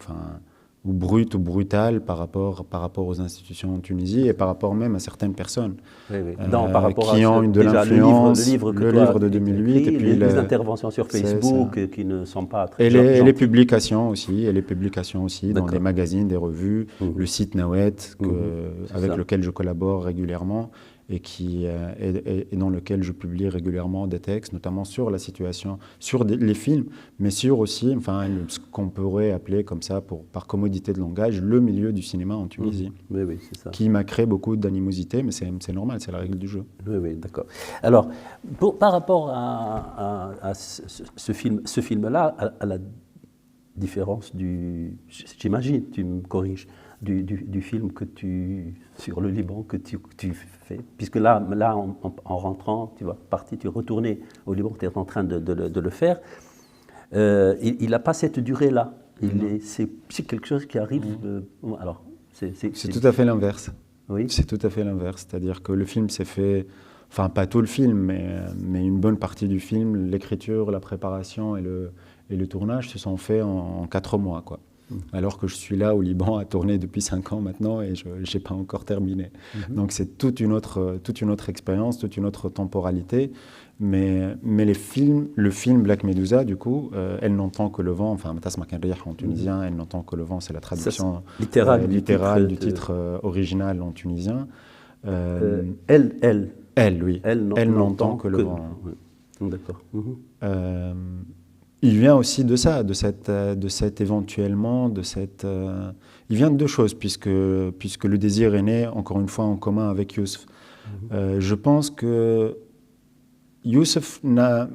ou brutes ou brutales par rapport aux institutions en Tunisie et par rapport même à certaines personnes par rapport qui ont de l'influence, le livre de 2008 écrit, et puis les interventions sur Facebook qui ne sont pas très et les publications aussi, dans des magazines, des revues, le site Nawet avec lequel je collabore régulièrement et dans lequel je publie régulièrement des textes, notamment sur la situation, sur les films, mais sur aussi ce qu'on pourrait appeler comme ça, par commodité de langage, le milieu du cinéma en Tunisie, Oui, oui, c'est ça. qui m'a créé beaucoup d'animosité, mais c'est normal, c'est la règle du jeu. Oui, oui, d'accord. Alors, par rapport à ce film-là, à la différence j'imagine, tu me corriges, du film sur le Liban que tu fais, puisque là en rentrant, tu vas partir, tu es retourné au Liban, tu es en train de le faire, il n'a pas cette durée-là. C'est quelque chose qui arrive. Alors, c'est tout à fait l'inverse. Oui. C'est tout à fait l'inverse, c'est-à-dire que le film s'est fait, enfin pas tout le film, mais une bonne partie du film, l'écriture, la préparation et le tournage se sont faits en 4 mois, quoi. Alors que je suis là au Liban à tourner depuis 5 ans maintenant et je n'ai pas encore terminé. Donc c'est toute une autre expérience, toute une autre temporalité. Mais le film Black Medusa, du coup, Elle n'entend que le vent, enfin Matas Makanriyah en tunisien, Elle n'entend que le vent, c'est la traduction littérale du titre original en tunisien. Elle n'entend que le vent. D'accord. Il vient aussi de ça, de cette éventuellement, il vient de 2 choses, puisque le désir est né, encore une fois, en commun avec Youssef. Je pense que Youssef n'a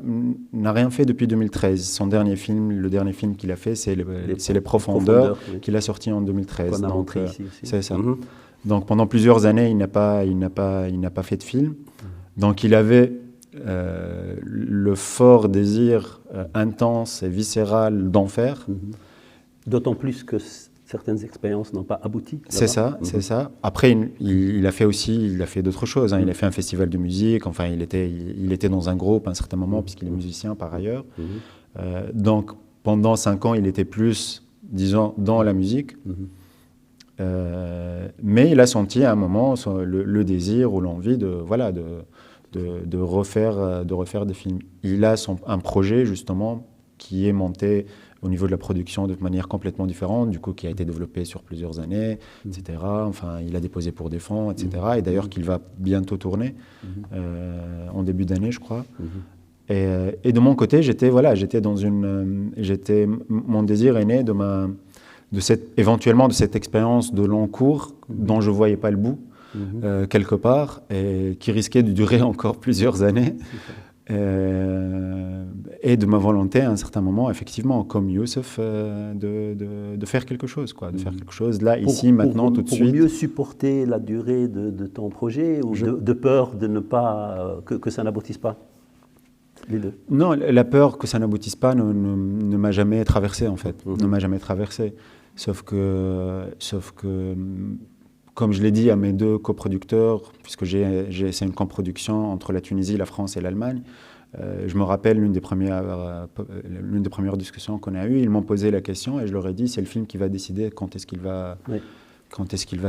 rien fait depuis 2013. Son dernier film, le dernier film qu'il a fait, c'est Les Profondeurs, oui, qu'il a sorti en 2013. Donc, c'est ça. Donc pendant plusieurs années, il n'a pas fait de film. Donc il avait le fort désir intense et viscéral d'en faire. D'autant plus que certaines expériences n'ont pas abouti. C'est ça, c'est ça. Après, il a fait d'autres choses. Il a fait un festival de musique. Enfin, il était dans un groupe à un certain moment, puisqu'il est musicien par ailleurs. Donc, pendant 5 ans, il était plus, disons, dans la musique. Mais il a senti à un moment le désir ou l'envie de refaire des films. Il a un projet, justement, qui est monté au niveau de la production de manière complètement différente, du coup qui a été développé sur plusieurs années, etc. Enfin, il a déposé pour des fonds, etc. Et d'ailleurs qu'il va bientôt tourner, en début d'année, je crois. Et de mon côté, mon désir est né éventuellement de cette expérience de long cours dont je ne voyais pas le bout, quelque part, et qui risquait de durer encore plusieurs années. Et de ma volonté, à un certain moment, effectivement, comme Youssef, de faire quelque chose, quoi, de faire quelque chose là, ici, maintenant, tout de suite. Pour mieux supporter la durée de ton projet, ou de peur de ne pas que ça n'aboutisse pas, les deux? Non, la peur que ça n'aboutisse pas ne m'a jamais traversé, en fait, ne m'a jamais traversé. Sauf que comme je l'ai dit à mes 2 coproducteurs, puisque c'est une coproduction entre la Tunisie, la France et l'Allemagne, je me rappelle l'une des premières discussions qu'on a eues, ils m'ont posé la question et je leur ai dit c'est le film qui va décider quand est-ce qu'il va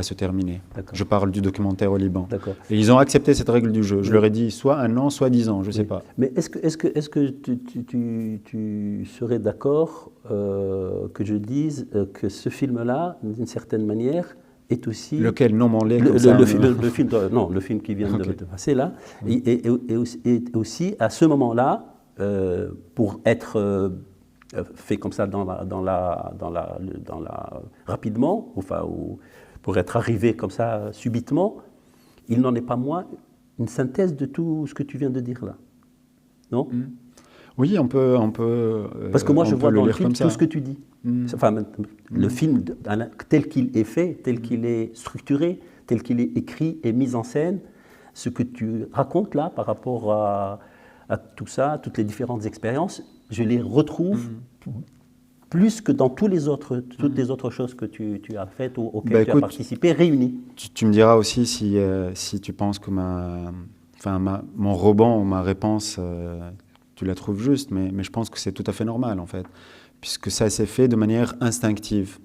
se terminer. Je parle du documentaire au Liban. Et ils ont accepté cette règle du jeu. Je leur ai dit soit 1 an, soit 10 ans, je ne sais pas. Mais est-ce que tu serais d'accord que je dise que ce film-là, d'une certaine manière, est aussi... Lequel? Nomme-les comme ça. Le film qui vient de passer là, et aussi à ce moment-là, pour être fait comme ça rapidement, enfin, ou pour être arrivé comme ça subitement, il n'en est pas moins une synthèse de tout ce que tu viens de dire là, non? Oui, on peut. Parce que moi, je vois dans le film tout ce que tu dis. Enfin, le film tel qu'il est fait, tel qu'il est structuré, tel qu'il est écrit et mis en scène, ce que tu racontes là par rapport à tout ça, toutes les différentes expériences, je les retrouve plus que dans toutes les autres choses que tu as faites ou auxquelles tu as participé, réunies. Tu me diras aussi si tu penses que mon rebond ou ma réponse, tu la trouves juste, mais je pense que c'est tout à fait normal en fait, puisque ça s'est fait de manière instinctive.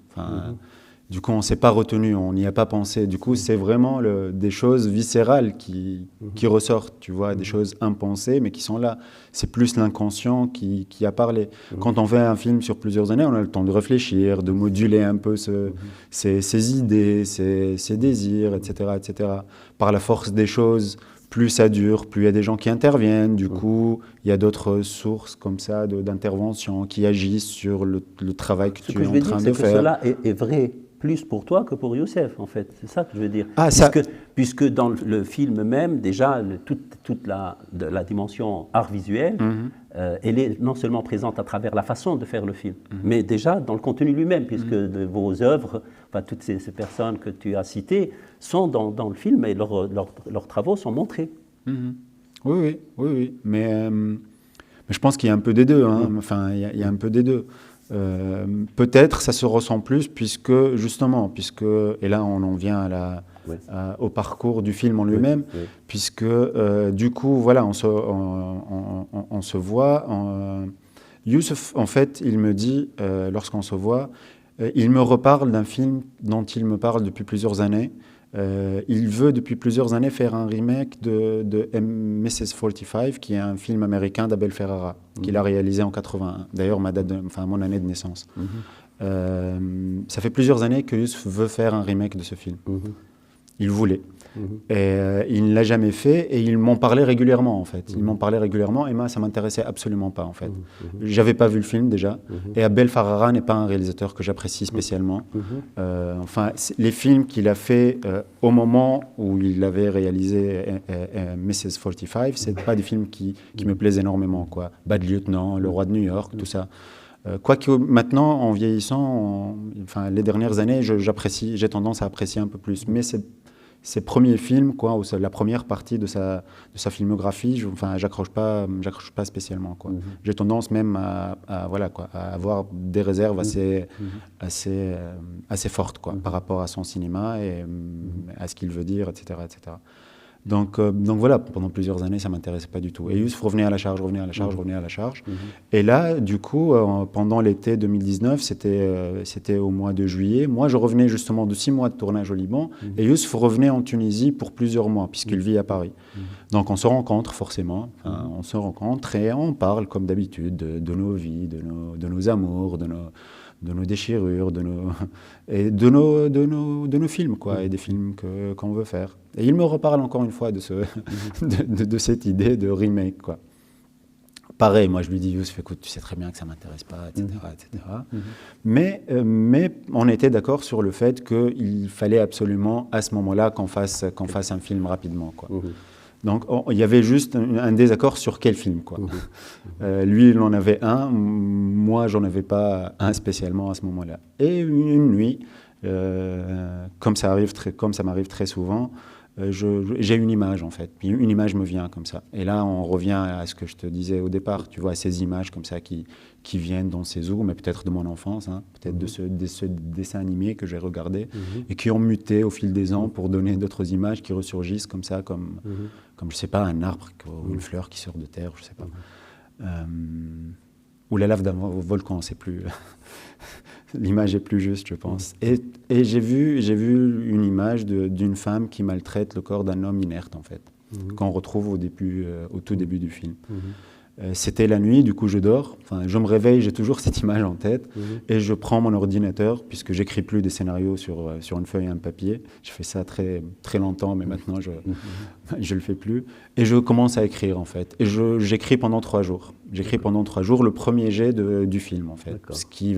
Du coup, on ne s'est pas retenu, on n'y a pas pensé. Du coup, c'est vraiment des choses viscérales qui ressortent, tu vois, des choses impensées, mais qui sont là. C'est plus l'inconscient qui a parlé. Quand on fait un film sur plusieurs années, on a le temps de réfléchir, de moduler un peu ses idées, ses désirs, etc., etc. Par la force des choses, plus ça dure, plus il y a des gens qui interviennent. Du coup, il y a d'autres sources comme ça d'intervention qui agissent sur le travail que tu es en train de faire. Ce que cela est vrai plus pour toi que pour Youssef, en fait. C'est ça que je veux dire. Ah, puisque dans le film même, déjà, toute la dimension art visuel, elle est non seulement présente à travers la façon de faire le film, mais déjà dans le contenu lui-même, puisque de vos œuvres, enfin, toutes ces personnes que tu as citées, sont dans le film et leurs travaux sont montrés. Oui. Mais je pense qu'il y a un peu des deux. Hein. Enfin, il y a un peu des deux. Peut-être ça se ressent plus puisque, et là on en vient au parcours du film en lui-même, puisque du coup, voilà, on se voit. Youssef, en fait, il me dit, lorsqu'on se voit, il me reparle d'un film dont il me parle depuis plusieurs années. Il veut depuis plusieurs années faire un remake de Mrs. 45, qui est un film américain d'Abel Ferrara, qu'il a réalisé en 81. D'ailleurs, mon année de naissance. Ça fait plusieurs années que Youssef veut faire un remake de ce film. Il voulait. Et il ne l'a jamais fait et ils m'en parlaient régulièrement en fait. Ils m'en parlaient régulièrement et moi ça m'intéressait absolument pas en fait. J'avais pas vu le film déjà et Abel Ferrara n'est pas un réalisateur que j'apprécie spécialement. Enfin, les films qu'il a fait au moment où il avait réalisé Mrs. 45, c'est pas des films qui me plaisent énormément quoi. Bad Lieutenant, Le Roi de New York, tout ça. Quoique maintenant, en vieillissant, enfin les dernières années, j'ai tendance à apprécier un peu plus. Mais ses premiers films, quoi, ou la première partie de sa filmographie, j'accroche pas spécialement, quoi. J'ai tendance même à avoir des réserves assez fortes, quoi, par rapport à son cinéma et à ce qu'il veut dire, etc., etc. Donc voilà, pendant plusieurs années, ça ne m'intéressait pas du tout. Et Youssef revenait à la charge. Et là, du coup, pendant l'été 2019, c'était au mois de juillet. Moi, je revenais justement de 6 mois de tournage au Liban. Et Youssef revenait en Tunisie pour plusieurs mois, puisqu'il vit à Paris. Donc on se rencontre forcément. On se rencontre et on parle, comme d'habitude, de nos vies, de nos amours, de nos déchirures, de nos films, quoi, et des films qu'on veut faire. Et il me reparle encore une fois de cette idée de remake, quoi. Pareil, moi je lui dis, Youssef, écoute, tu sais très bien que ça ne m'intéresse pas, etc. etc. Mais on était d'accord sur le fait qu'il fallait absolument, à ce moment-là, qu'on fasse un film rapidement, quoi. Donc il y avait juste un désaccord sur quel film, quoi. Lui, il en avait un, moi, j'en avais pas un spécialement à ce moment-là. Et une nuit, comme ça m'arrive très souvent, j'ai une image en fait, puis une image me vient comme ça. Et là, on revient à ce que je te disais au départ, tu vois, ces images comme ça qui viennent dans ces eaux, mais peut-être de mon enfance, hein, peut-être de ce dessin animé que j'ai regardé et qui ont muté au fil des ans pour donner d'autres images qui ressurgissent comme ça, comme je sais pas, un arbre ou une fleur qui sort de terre, je sais pas. Ou la lave d'un volcan, c'est plus... L'image est plus juste, je pense. Et j'ai vu une image d'une femme qui maltraite le corps d'un homme inerte, en fait, qu'on retrouve au tout début du film. C'était la nuit, du coup je dors. Enfin, je me réveille, j'ai toujours cette image en tête, et je prends mon ordinateur, puisque j'écris plus des scénarios sur une feuille et un papier. Je fais ça très, très longtemps, mais maintenant je le fais plus. Et je commence à écrire, en fait. Et j'écris pendant 3 jours. J'écris pendant 3 jours le premier jet du film, en fait, ce qui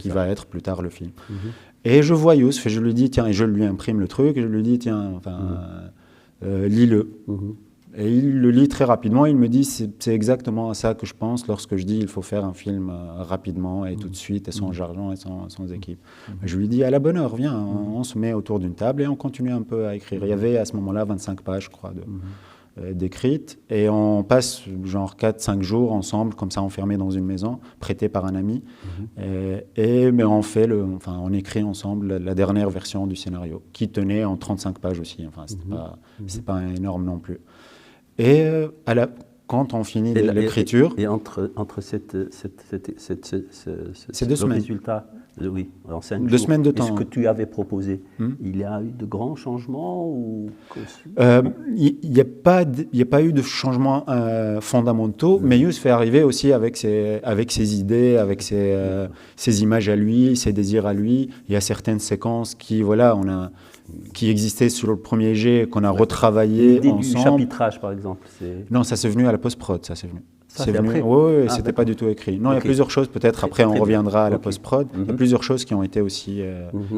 va être plus tard le film. Et je vois Youssef, et je lui dis, tiens, et je lui imprime le truc, et je lui dis, tiens, lis-le. Et il le lit très rapidement, il me dit, c'est exactement à ça que je pense lorsque je dis il faut faire un film rapidement et tout de suite, et sans argent et sans équipe. Je lui dis, à la bonne heure, viens, on se met autour d'une table et on continue un peu à écrire. Il y avait à ce moment-là 25 pages, je crois, d'écrites, et on passe genre 4-5 jours ensemble, comme ça, enfermés dans une maison, prêtée par un ami, mais on écrit ensemble la dernière version du scénario, qui tenait en 35 pages aussi, enfin, c'est pas énorme non plus. Et quand on finit l'écriture... Et entre ces 2 semaines, résultat... Oui, en 5 2 jours. semaines de Et temps. ce que tu avais proposé, Hmm. il y a eu de grands changements ou... Il n'y a pas eu de changements fondamentaux, mais Youss fait arriver aussi avec ses idées, avec ses images à lui, ses désirs à lui. Il y a certaines séquences qui existaient sur le premier jet, qu'on a retravaillé L'idée du ensemble. chapitrage, par exemple, Non, ça c'est venu à la post-prod, ça c'est venu. Ça, c'est c'est venu. après. Oui, Ah, c'était pas du tout écrit. Non, il y a Ok. plusieurs choses, peut-être après on Très bien. reviendra à la Ok. post-prod. Il y a plusieurs choses qui ont été aussi,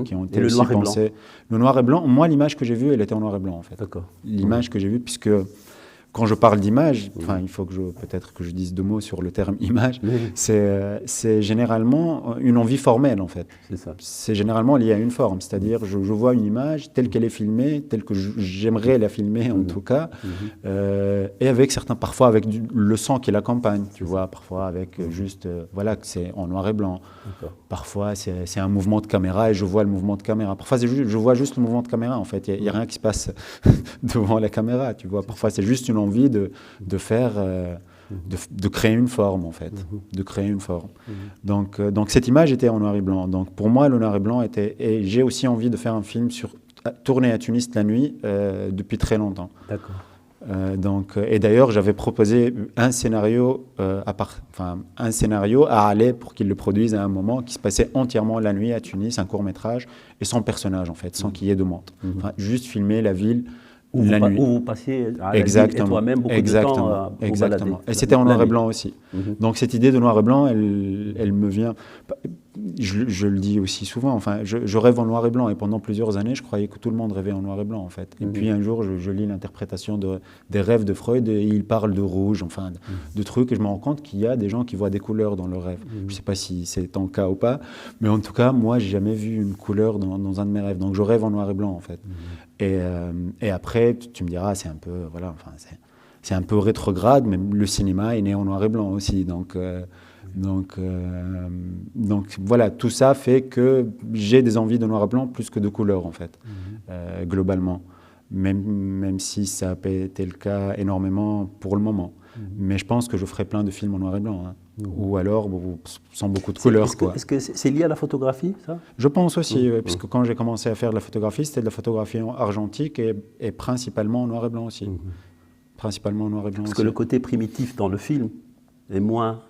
qui ont Et été le aussi noir et blanc. pensées. Le noir et blanc, moi l'image que j'ai vue, elle était en noir et blanc en fait. D'accord. L'image que j'ai vue, puisque quand je parle d'image, enfin, il faut que peut-être que je dise 2 mots sur le terme image, Oui, c'est généralement une envie formelle en fait. c'est ça. C'est généralement lié à une forme, c'est-à-dire je vois une image telle qu'elle est filmée, telle que j'aimerais la filmer en tout cas, et avec parfois avec le son qui l'accompagne, tu vois, parfois avec juste, voilà, que c'est en noir et blanc. D'accord. Parfois c'est un mouvement de caméra et je vois le mouvement de caméra. Parfois je vois juste le mouvement de caméra en fait, il n'y a rien qui se passe devant la caméra, tu vois. Parfois c'est juste une envie de faire... de créer une forme en fait, de créer une forme. Donc cette image était en noir et blanc. Donc pour moi le noir et blanc était, et j'ai aussi envie de faire un film tourné à Tunis la nuit depuis très longtemps. D'accord. Et d'ailleurs j'avais proposé un scénario à aller pour qu'il le produise à un moment qui se passait entièrement la nuit à Tunis, un court-métrage et sans personnage en fait, sans qu'il y ait de montre. Enfin, juste filmer la ville. Où vous passiez à la ville et toi-même beaucoup de temps à vous balader. Et c'était en noir et blanc aussi. Donc cette idée de noir et blanc, elle me vient... Je le dis aussi souvent, enfin, je rêve en noir et blanc et pendant plusieurs années, je croyais que tout le monde rêvait en noir et blanc en fait. Et puis un jour, je lis l'interprétation des rêves de Freud et il parle de rouge, enfin, de trucs et je me rends compte qu'il y a des gens qui voient des couleurs dans leurs rêves. Je ne sais pas si c'est ton cas ou pas, mais en tout cas, moi, j'ai jamais vu une couleur dans un de mes rêves. Donc je rêve en noir et blanc en fait. Et après, tu me diras, c'est un peu, voilà, enfin, c'est un peu rétrograde, mais le cinéma est né en noir et blanc aussi. Donc voilà, tout ça fait que j'ai des envies de noir et blanc plus que de couleur en fait, globalement. Même si ça n'a pas été le cas énormément pour le moment. Mais je pense que je ferai plein de films en noir et blanc. Hein. Ou alors sans beaucoup de couleurs. Est-ce que c'est lié à la photographie, ça? Je pense aussi, puisque quand j'ai commencé à faire de la photographie, c'était de la photographie argentique et principalement en noir et blanc aussi. Principalement en noir et blanc Parce aussi. que le côté primitif dans le film est moins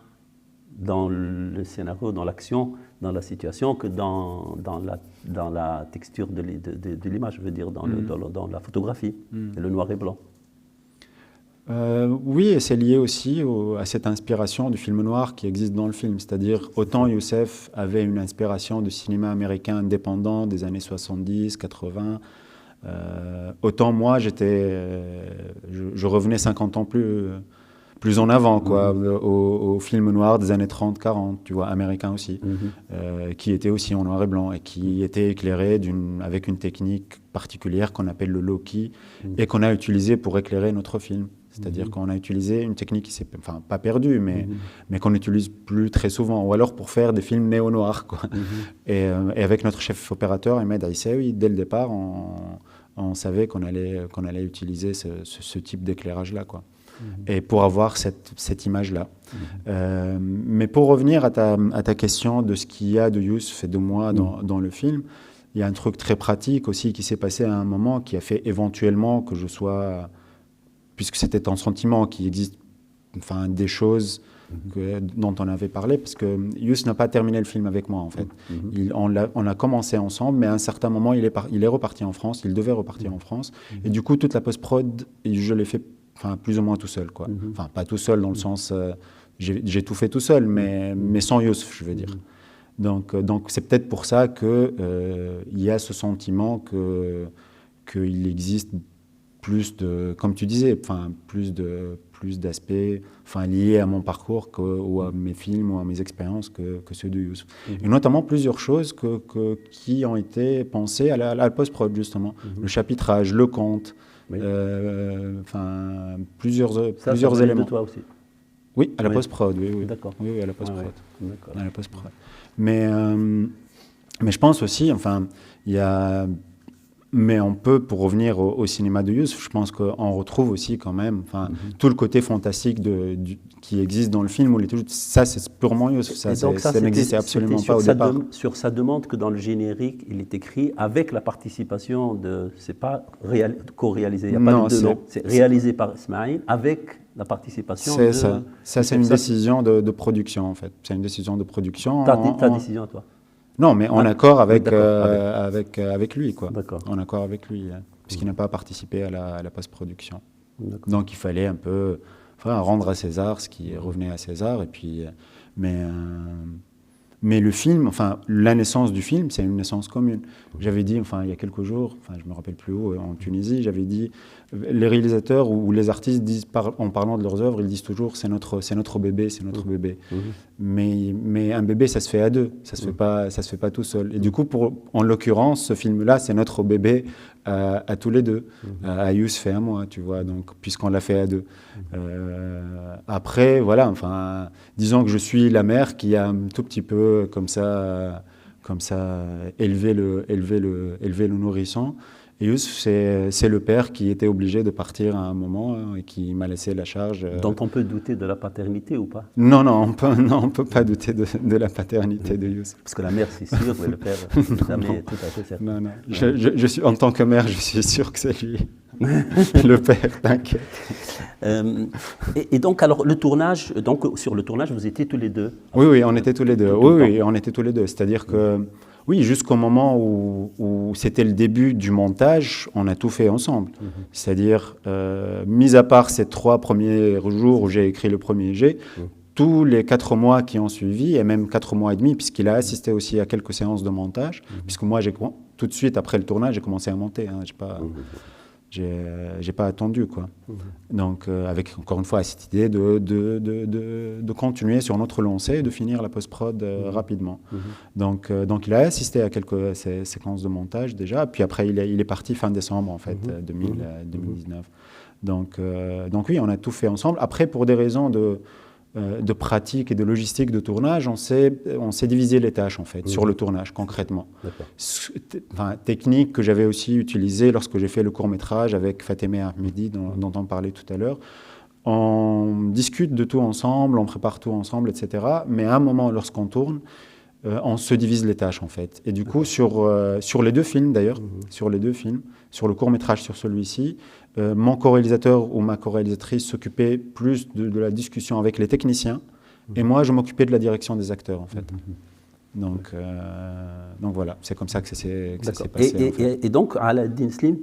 dans le scénario, dans l'action, dans la situation, que dans la texture de l'image, je veux dire, dans la photographie, et le noir et blanc. Oui, et c'est lié aussi à cette inspiration du film noir qui existe dans le film. C'est-à-dire, autant Youssef avait une inspiration du cinéma américain indépendant des années 70, 80, autant moi, je revenais 50 ans plus en avant, quoi, au film noir des années 30, 40, tu vois, américain aussi, qui était aussi en noir et blanc et qui était éclairé avec une technique particulière qu'on appelle le low-key et qu'on a utilisé pour éclairer notre film. C'est-à-dire qu'on a utilisé une technique qui s'est, enfin, pas perdue, mais qu'on n'utilise plus très souvent, ou alors pour faire des films néo-noirs, quoi. Et avec notre chef opérateur, Ahmed Aïssaoui, dès le départ, on savait qu'on allait utiliser ce type d'éclairage-là, quoi. Et pour avoir cette image-là. Mais pour revenir à ta question de ce qu'il y a de Youssef et de moi dans le film, il y a un truc très pratique aussi qui s'est passé à un moment qui a fait éventuellement que je sois... Puisque c'était un sentiment qui existe, enfin, des choses dont on avait parlé, parce que Youssef n'a pas terminé le film avec moi, en fait. On a commencé ensemble, mais à un certain moment, il est reparti en France, il devait repartir en France, et du coup, toute la post-prod, je l'ai fait plus ou moins tout seul, quoi. Enfin, pas tout seul dans le sens... j'ai tout fait tout seul, mais sans Youssef, je veux dire. Donc c'est peut-être pour ça qu'il y a ce sentiment qu'il existe plus de, comme tu disais, plus d'aspects liés à mon parcours ou à mes films ou à mes expériences que ceux de Youssef. Et notamment plusieurs choses qui ont été pensées à la post-prod, justement. Le chapitrage, le conte, plusieurs éléments. De toi aussi. Oui, à la post-prod, oui. D'accord. Oui, à la post-prod. D'accord. À la post-prod. Mais je pense aussi, il y a Mais on peut, pour revenir au cinéma de Youssef, je pense qu'on retrouve aussi quand même tout le côté fantastique qui existe dans le film. Ça, c'est purement Youssef. Ça n'existait absolument pas au départ. Sur sa demande que dans le générique, il est écrit avec la participation de... C'est pas co-réalisé, il n'y a pas de nom. C'est réalisé par Ismaïl avec la participation de... C'est ça. Ça, c'est une décision de production, en fait. C'est une décision de production. Ta décision, toi? Non, mais en accord avec lui, quoi. En accord avec lui, puisqu'il n'a pas participé à la post-production. Donc il fallait un peu rendre à César ce qui revenait à César. Et puis, mais le film, la naissance du film, c'est une naissance commune. J'avais dit, il y a quelques jours, je ne me rappelle plus où, en Tunisie, j'avais dit, les réalisateurs ou les artistes disent, en parlant de leurs œuvres, ils disent toujours, c'est notre bébé, c'est notre bébé. Mais un bébé, ça se fait à deux, ça se fait pas tout seul. Et du coup, en l'occurrence, ce film-là, c'est notre bébé à tous les deux, à Youssef et à moi, tu vois, donc, puisqu'on l'a fait à deux. Après, voilà, disons que je suis la mère qui a un tout petit peu comme ça élevé le nourrisson. Et Youssef, c'est le père qui était obligé de partir à un moment et qui m'a laissé la charge. Dont on peut douter de la paternité ou pas? Non, on peut pas douter de la paternité de Youssef. Parce que la mère, c'est sûr, mais le père, jamais tout à fait certain. Non. Je suis, en tant que mère, je suis sûr que c'est lui. Le père, t'inquiète. Et donc, alors, sur le tournage, vous étiez tous les deux? Oui, on était tous les deux. Oui, on était tous les deux. C'est-à-dire que, oui, jusqu'au moment où c'était le début du montage, on a tout fait ensemble. C'est-à-dire, mis à part ces 3 premiers jours où j'ai écrit le premier jet, tous les 4 mois qui ont suivi, et même 4 mois et demi, puisqu'il a assisté aussi à quelques séances de montage, puisque moi, tout de suite après le tournage, j'ai commencé à monter. J'ai pas attendu, quoi. Donc, avec encore une fois cette idée de continuer sur notre lancée et de finir la post-prod rapidement. Donc, il a assisté à quelques séquences de montage déjà, puis après il est parti fin décembre en fait 2019. Donc oui, on a tout fait ensemble. Après, pour des raisons de pratique et de logistique de tournage, on s'est divisé les tâches en fait sur le tournage concrètement. Technique que j'avais aussi utilisée lorsque j'ai fait le court-métrage avec Fatemeh Ahmedi dont on parlait tout à l'heure. On discute de tout ensemble, on prépare tout ensemble, etc. Mais à un moment, lorsqu'on tourne, on se divise les tâches en fait. Et du coup, sur les 2 films d'ailleurs, sur le court-métrage, sur celui-ci, mon co-réalisateur ou ma co-réalisatrice s'occupait plus de la discussion avec les techniciens et moi, je m'occupais de la direction des acteurs en fait. Donc voilà, c'est comme ça que ça s'est passé. Et donc, Aladdin Slim,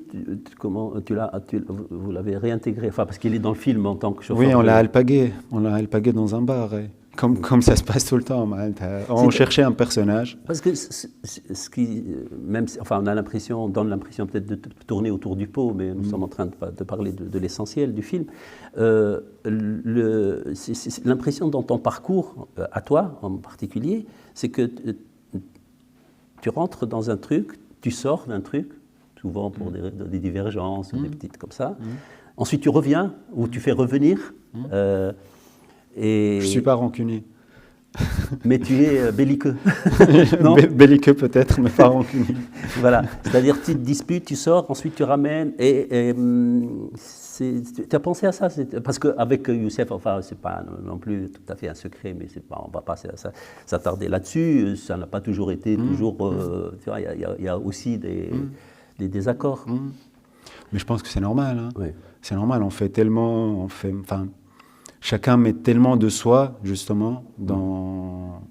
vous l'avez réintégré, parce qu'il est dans le film en tant que chauffeur. Oui, on l'a alpagué dans un bar. Comme ça se passe tout le temps. On cherchait un personnage. Parce que on a l'impression, on donne l'impression peut-être de tourner autour du pot, mais nous sommes en train de parler de l'essentiel du film. C'est l'impression dans ton parcours, à toi en particulier, c'est que tu rentres dans un truc, tu sors d'un truc, souvent pour des divergences ou des petites comme ça. Ensuite, tu reviens ou tu fais revenir. Je ne suis pas rancunier. Mais tu es belliqueux. Non belliqueux peut-être, mais pas rancunier. Voilà, c'est-à-dire tu te disputes, tu sors, ensuite tu ramènes. Tu as pensé à ça? Parce qu'avec Youssef, c'est pas non plus tout à fait un secret, mais on ne va pas s'attarder là-dessus. Ça n'a pas toujours été, il y a aussi des désaccords. Mais je pense que c'est normal. Oui. C'est normal, chacun met tellement de soi, justement, dans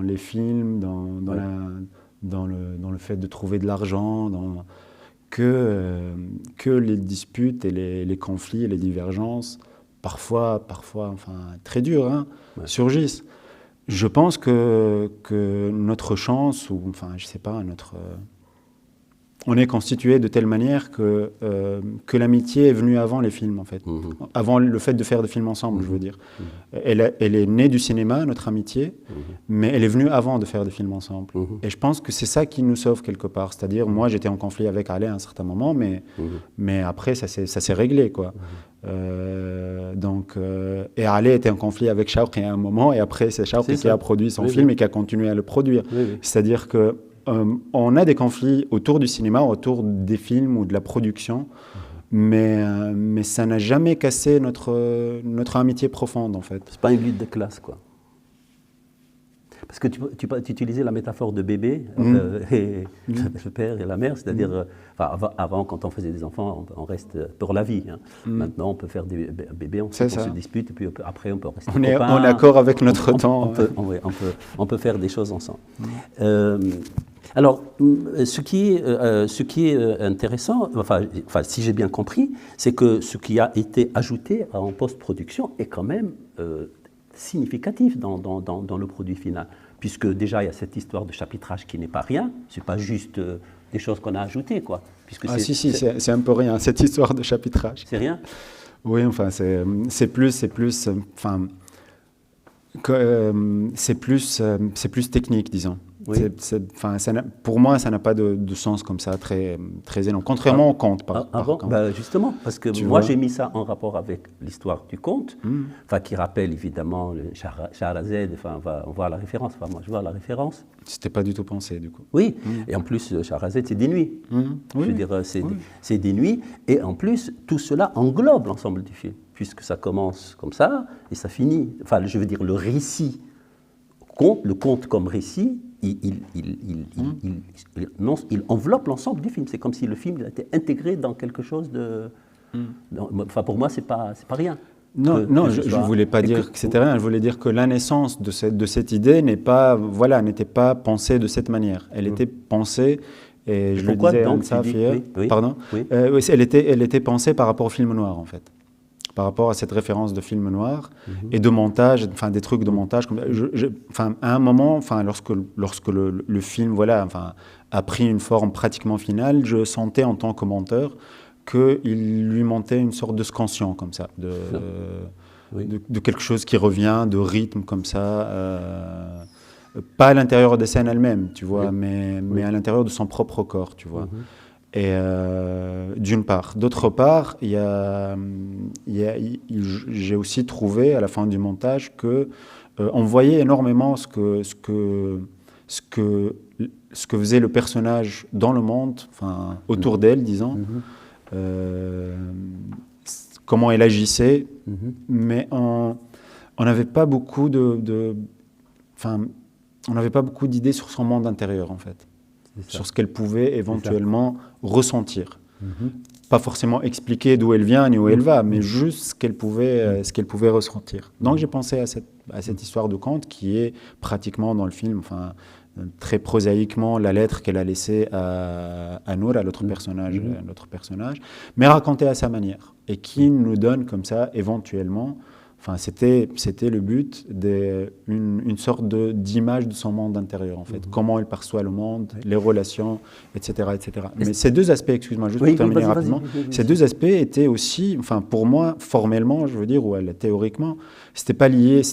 les films, dans le fait de trouver de l'argent, que les disputes et les conflits et les divergences, parfois très durs, surgissent. Je pense que notre chance, ou je sais pas, on est constitué de telle manière que l'amitié est venue avant les films, en fait. Avant le fait de faire des films ensemble, je veux dire. Elle est née du cinéma, notre amitié, mais elle est venue avant de faire des films ensemble. Et je pense que c'est ça qui nous sauve quelque part. C'est-à-dire, moi, j'étais en conflit avec Ali à un certain moment, mais après, ça s'est réglé, quoi. Et Ali était en conflit avec Shawqi à un moment, et après, c'est Shawqi qui a produit son film et qui a continué à le produire. C'est-à-dire que on a des conflits autour du cinéma, autour des films ou de la production, mais ça n'a jamais cassé notre amitié profonde, en fait. C'est pas une lutte de classe, quoi. Parce que tu utilisais la métaphore de bébé, et le père et la mère, c'est-à-dire, avant, quand on faisait des enfants, on reste pour la vie. Hein. Maintenant, on peut faire des bébés, on se dispute, et puis après, on peut rester on est copains, en accord avec notre temps. On peut faire des choses ensemble. Alors, ce qui est intéressant, si j'ai bien compris, c'est que ce qui a été ajouté en post-production est quand même significatif dans le produit final, puisque déjà il y a cette histoire de chapitrage qui n'est pas rien, c'est pas juste des choses qu'on a ajoutées, quoi. Puisque c'est un peu rien, cette histoire de chapitrage. C'est rien? Oui, enfin, c'est plus technique, disons. Oui. Pour moi, ça n'a pas de sens comme ça, très énorme. Contrairement au conte, par contre. Justement, parce que moi, j'ai mis ça en rapport avec l'histoire du conte, qui rappelle évidemment le Shahrazad, on voit la référence. Moi, je vois la référence. C'était pas du tout pensé, du coup. Oui, et en plus, Shahrazad, c'est des nuits. Je veux dire, c'est des nuits, et en plus, tout cela englobe l'ensemble du film, puisque ça commence comme ça, et ça finit. Je veux dire, le récit, le conte comme récit, il enveloppe l'ensemble du film. C'est comme si le film a été intégré dans quelque chose de... pour moi, c'est pas rien. Je ne voulais pas dire que c'était rien. Je voulais dire que la naissance de cette idée n'était pas pensée de cette manière. Elle était pensée, et je le disais à Anne-Saf hier, pardon, elle était pensée par rapport au film noir, en fait. Par rapport à cette référence de film noir et de montage, des trucs de montage. À un moment, lorsque le film a pris une forme pratiquement finale, je sentais en tant que monteur qu'il lui montait une sorte de scansion comme ça, de quelque chose qui revient, de rythme comme ça, pas à l'intérieur des scènes elles-mêmes, tu vois, mais à l'intérieur de son propre corps, tu vois. Et d'une part. D'autre part, j'ai aussi trouvé à la fin du montage que on voyait énormément ce que faisait le personnage dans le monde, autour d'elle, disons, comment elle agissait, mais on n'avait pas beaucoup d'idées sur son monde intérieur, en fait. Sur ce qu'elle pouvait éventuellement ressentir. Pas forcément expliquer d'où elle vient ni où elle va, mais juste ce qu'elle pouvait ressentir. Donc j'ai pensé à cette histoire de conte qui est pratiquement dans le film, très prosaïquement, la lettre qu'elle a laissée à Nour, à l'autre personnage, mais racontée à sa manière, et qui nous donne comme ça éventuellement... c'était le but d'une sorte d'image de son monde intérieur, en fait. Comment elle perçoit le monde, les relations, etc. etc. Mais ces deux aspects, excuse-moi, juste pour terminer rapidement, ces deux aspects étaient aussi, pour moi, formellement, je veux dire, ou théoriquement, c'était pas lié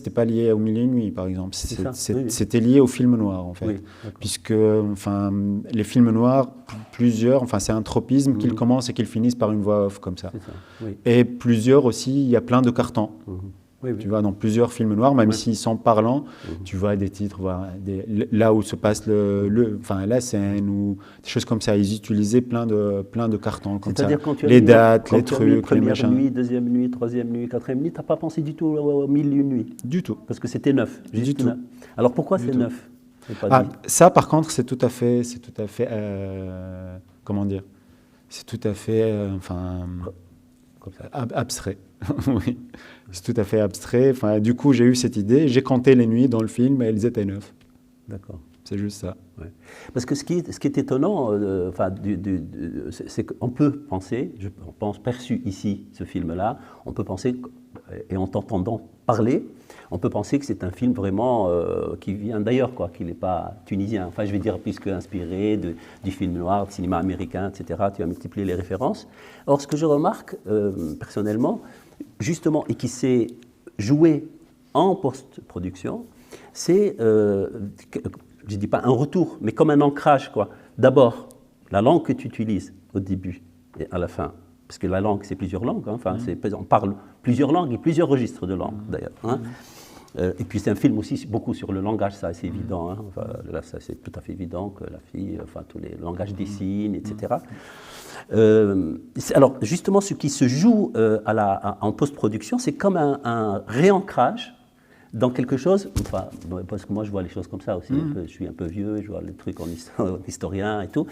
au Mille et une nuits, par exemple. C'était lié au film noir, en fait. Puisque, les films noirs, plusieurs, c'est un tropisme qu'ils commencent et qu'ils finissent par une voix off, comme ça. Et plusieurs aussi, il y a plein de cartons. Tu vois, dans plusieurs films noirs, même s'ils sont parlants, tu vois des titres, là où se passe la scène, ou des choses comme ça. Ils utilisaient plein de cartons comme ça. C'est-à-dire quand tu as les dates, les trucs, première nuit, deuxième nuit, troisième nuit, quatrième nuit, tu n'as pas pensé du tout aux Mille et une nuits? Du tout. Parce que c'était neuf. Du tout. Alors pourquoi c'est neuf? Ça, par contre, c'est tout à fait, comment dire, c'est tout à fait, abstrait. Oui, c'est tout à fait abstrait. Du coup, j'ai eu cette idée, j'ai compté les nuits dans le film et elles étaient 9. D'accord. C'est juste ça. Ouais. Parce que ce qui est étonnant, c'est qu'on peut penser, je pense perçu ici, ce film-là, on peut penser, et en t'entendant parler, on peut penser que c'est un film vraiment qui vient d'ailleurs, qu'il n'est pas tunisien. Je vais dire, puisque inspiré du film noir, du cinéma américain, etc., tu as multiplié les références. Or, ce que je remarque, personnellement, justement, et qui s'est joué en post-production, c'est, je ne dis pas un retour, mais comme un ancrage, D'abord, la langue que tu utilises au début et à la fin, parce que la langue, c'est plusieurs langues, on parle plusieurs langues et plusieurs registres de langue, d'ailleurs. Et puis c'est un film aussi beaucoup sur le langage, ça c'est évident. Hein. Enfin, là, ça c'est tout à fait évident que la fille, enfin tous les langages des signes, etc. Alors justement, ce qui se joue en post-production, c'est comme un réancrage dans quelque chose, enfin, parce que moi je vois les choses comme ça aussi, je suis un peu vieux, je vois les trucs en historien et tout,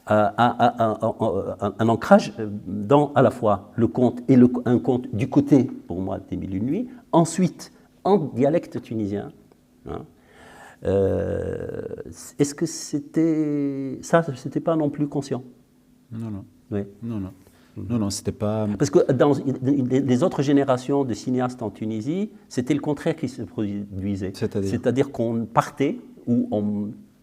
un ancrage dans à la fois le conte et un conte du côté, pour moi, des Mille et une nuits, ensuite en dialecte tunisien. Hein. Est-ce que c'était pas non plus conscient? Non, non. Oui. Non, non. Non, non, c'était pas... Parce que dans les autres générations de cinéastes en Tunisie, c'était le contraire qui se produisait. C'est-à-dire qu'on partait, ou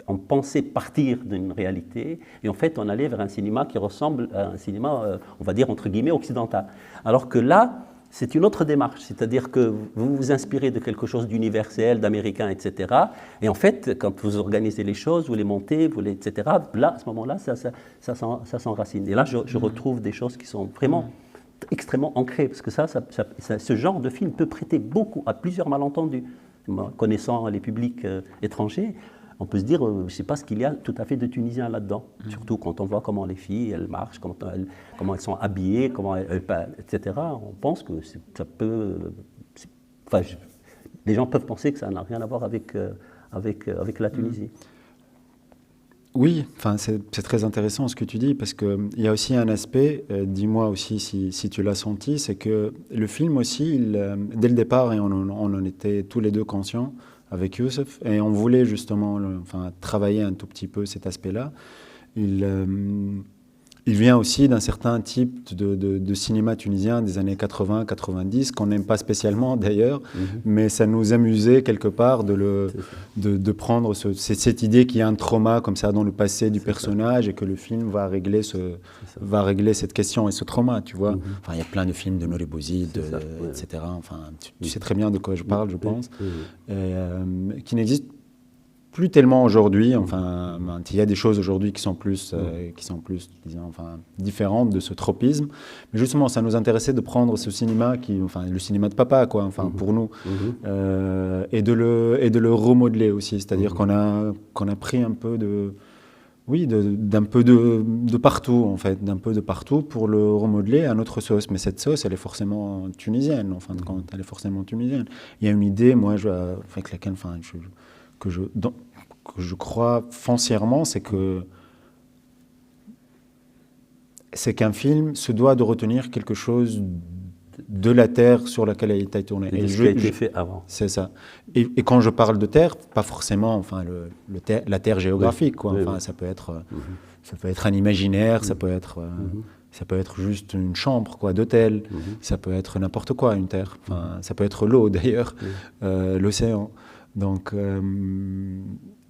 on pensait partir d'une réalité, et en fait on allait vers un cinéma qui ressemble à un cinéma, on va dire entre guillemets, occidental. Alors que là, c'est une autre démarche, c'est-à-dire que vous vous inspirez de quelque chose d'universel, d'américain, etc. Et en fait, quand vous organisez les choses, vous les montez, etc., là, à ce moment-là, ça s'enracine. Et là, je retrouve des choses qui sont vraiment extrêmement ancrées, parce que ce genre de film peut prêter beaucoup à plusieurs malentendus. Connaissant les publics étrangers, on peut se dire, je ne sais pas ce qu'il y a tout à fait de tunisien là-dedans. Surtout quand on voit comment les filles, elles marchent, comment elles sont habillées, etc. On pense que ça peut... Enfin, les gens peuvent penser que ça n'a rien à voir avec la Tunisie. Oui, enfin, c'est très intéressant ce que tu dis, parce qu'il y a aussi un aspect, dis-moi aussi si tu l'as senti, c'est que le film aussi, dès le départ, et on en était tous les deux conscients, avec Youssef, et on voulait justement travailler un tout petit peu cet aspect-là. Il vient aussi d'un certain type de cinéma tunisien des années 80-90, qu'on n'aime pas spécialement d'ailleurs, mais ça nous amusait quelque part de prendre cette idée qu'il y a un trauma comme ça dans le passé du personnage et que le film va régler cette question et ce trauma, tu vois. Enfin, il y a plein de films de Nouri Bouzid, etc. Enfin, tu sais très bien de quoi je parle, je pense, qui n'existent plus tellement aujourd'hui. Enfin, il y a des choses aujourd'hui qui sont plus, disons, différentes de ce tropisme. Mais justement, ça nous intéressait de prendre ce cinéma le cinéma de papa, quoi, pour nous, et de le remodeler aussi. C'est-à-dire qu'on a pris un peu d'un peu de partout, en fait, d'un peu de partout pour le remodeler à notre sauce. Mais cette sauce, elle est forcément tunisienne, en fin de compte. Elle est forcément tunisienne. Il y a une idée, moi, avec laquelle, que je crois foncièrement, c'est qu'un film se doit de retenir quelque chose de la terre sur laquelle il a été tourné. Et ce qui a été fait avant. C'est ça. Et quand je parle de terre, pas forcément la terre géographique, quoi. Enfin, ça peut être un imaginaire, ça peut être juste une chambre, quoi, d'hôtel, ça peut être n'importe quoi, une terre. Enfin, ça peut être l'eau d'ailleurs, l'océan. Donc,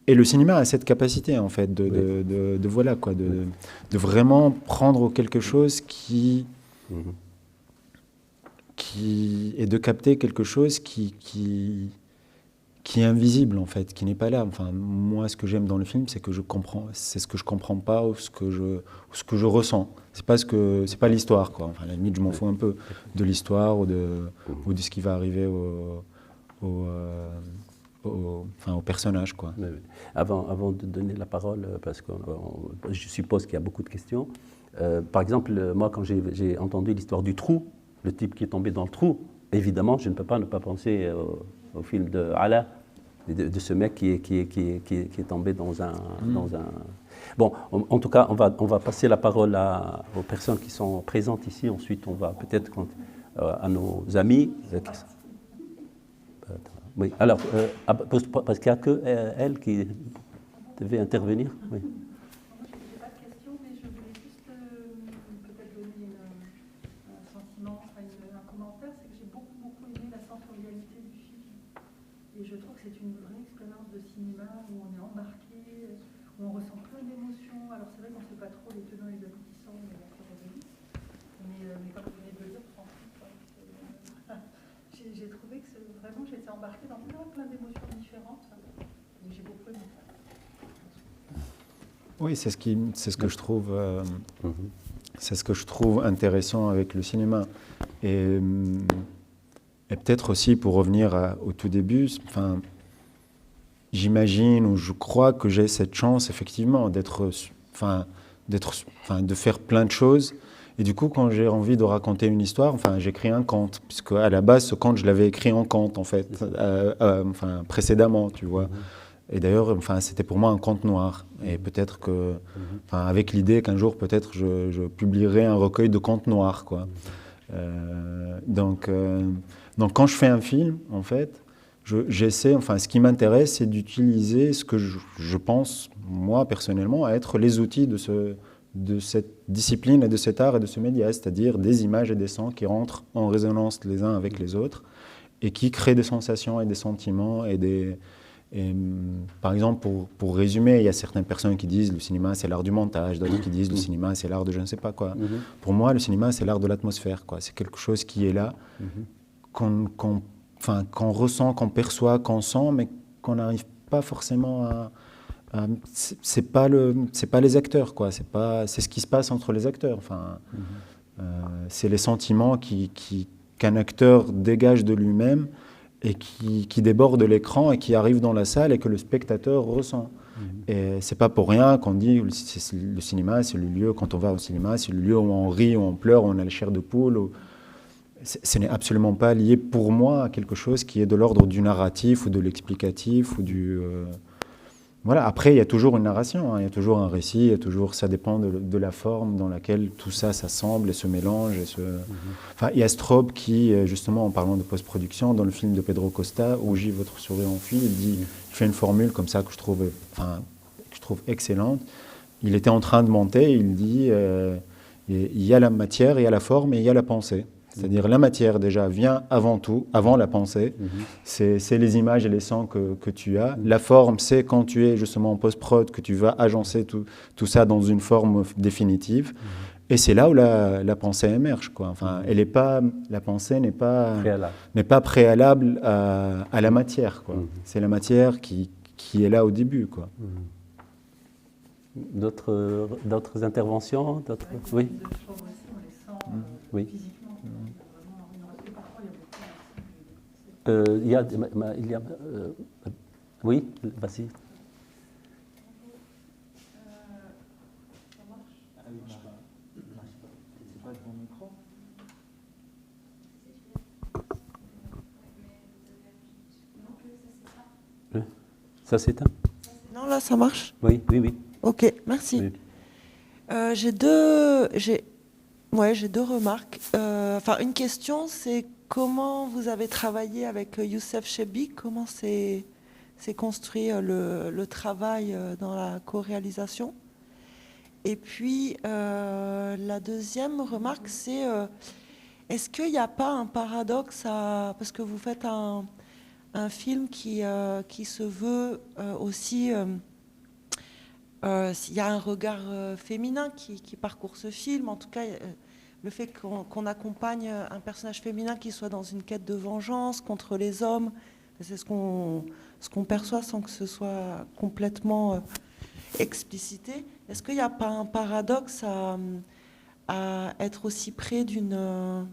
et le cinéma a cette capacité en fait de vraiment prendre quelque chose qui et de capter quelque chose qui est invisible en fait, qui n'est pas là. Enfin, moi, ce que j'aime dans le film, c'est ce que je comprends pas ou ce que je ressens. C'est pas l'histoire, quoi. Enfin, à la limite, je m'en fous un peu de l'histoire ou de ce qui va arriver au personnage, quoi. Avant de donner la parole, parce que je suppose qu'il y a beaucoup de questions. Par exemple, moi, quand j'ai entendu l'histoire du trou, le type qui est tombé dans le trou, évidemment, je ne peux pas ne pas penser au film de Ala, de ce mec qui est tombé dans un... Bon, en tout cas, on va passer la parole aux personnes qui sont présentes ici. Ensuite, on va peut-être à nos amis. Oui, alors, parce qu'il n'y a que elle qui devait intervenir. Oui. Je n'ai pas de question, mais je voulais juste peut-être donner un sentiment, un commentaire. C'est que j'ai beaucoup aimé la sensorialité du film. Et je trouve que c'est une vraie expérience de cinéma où on est embarqué, où on ressent plein d'émotions. Alors c'est vrai qu'on ne sait pas trop les tenants et les aboutissants de la chronologie, mais comme vous venez de le dire, j'ai trouvé que vraiment j'étais embarquée dans plein d'émotions différentes. Et j'ai beaucoup aimé ça. Oui, c'est ce que je trouve, c'est ce que je trouve intéressant avec le cinéma. Et Et peut-être aussi, pour revenir au tout début, enfin, j'imagine ou je crois que j'ai cette chance, effectivement, de faire plein de choses. Et du coup, quand j'ai envie de raconter une histoire, enfin, j'écris un conte, puisque à la base, ce conte, je l'avais écrit en conte, en fait, précédemment, tu vois. Et d'ailleurs, enfin, c'était pour moi un conte noir. Et peut-être que, enfin, avec l'idée qu'un jour, peut-être, je publierai un recueil de contes noirs, quoi. Donc, quand je fais un film, en fait, j'essaie, enfin, ce qui m'intéresse, c'est d'utiliser ce que je pense, moi, personnellement, être les outils de cette discipline et de cet art et de ce média, c'est-à-dire des images et des sons qui rentrent en résonance les uns avec les autres et qui créent des sensations et des sentiments par exemple, pour résumer, il y a certaines personnes qui disent le cinéma c'est l'art du montage, d'autres qui disent le cinéma c'est l'art de je ne sais pas quoi. Pour moi, le cinéma c'est l'art de l'atmosphère, quoi. C'est quelque chose qui est là, qu'on ressent, qu'on perçoit, qu'on sent, mais qu'on n'arrive pas forcément c'est pas les acteurs, quoi. C'est ce qui se passe entre les acteurs. Enfin, c'est les sentiments qu'un acteur dégage de lui-même et qui déborde l'écran et qui arrive dans la salle et que le spectateur ressent. Et c'est pas pour rien qu'on dit le cinéma, c'est le lieu, quand on va au cinéma, c'est le lieu où on rit, où on pleure, où on a la chair de poule. Ce n'est absolument pas lié pour moi à quelque chose qui est de l'ordre du narratif ou de l'explicatif ou du... Voilà. Après, il y a toujours une narration, hein, il y a toujours un récit, ça dépend de la forme dans laquelle tout ça s'assemble et se mélange. Enfin, il y a Straub qui, justement, en parlant de post-production, dans le film de Pedro Costa, Rougis votre sourire enfui, il fait une formule comme ça que je trouve excellente. Il était en train de monter, il dit il y a la matière, il y a la forme et il y a la pensée. C'est-à-dire la matière déjà vient avant tout, avant la pensée. C'est les images et les sons que tu as. La forme, c'est quand tu es justement en post-prod que tu vas agencer tout ça dans une forme définitive. Et c'est là où la pensée émerge, quoi. Enfin, la pensée n'est pas préalable à la matière, quoi. C'est la matière qui est là au début, quoi. D'autres interventions, oui. Oui. Oui, vas-y. Ça s'éteint. Non, là, ça marche. Oui, oui, oui. Ok, merci. Oui. J'ai deux remarques. Enfin, une question, c'est comment vous avez travaillé avec Youssef Chebbi? Comment s'est construit le travail dans la co-réalisation? Et puis, la deuxième remarque, c'est est-ce qu'il n'y a pas un paradoxe parce que vous faites un film qui se veut aussi... il y a un regard féminin qui parcourt ce film, en tout cas le fait qu'on accompagne un personnage féminin qui soit dans une quête de vengeance contre les hommes, c'est ce qu'on perçoit sans que ce soit complètement explicité. Est-ce qu'il n'y a pas un paradoxe à être aussi près d'un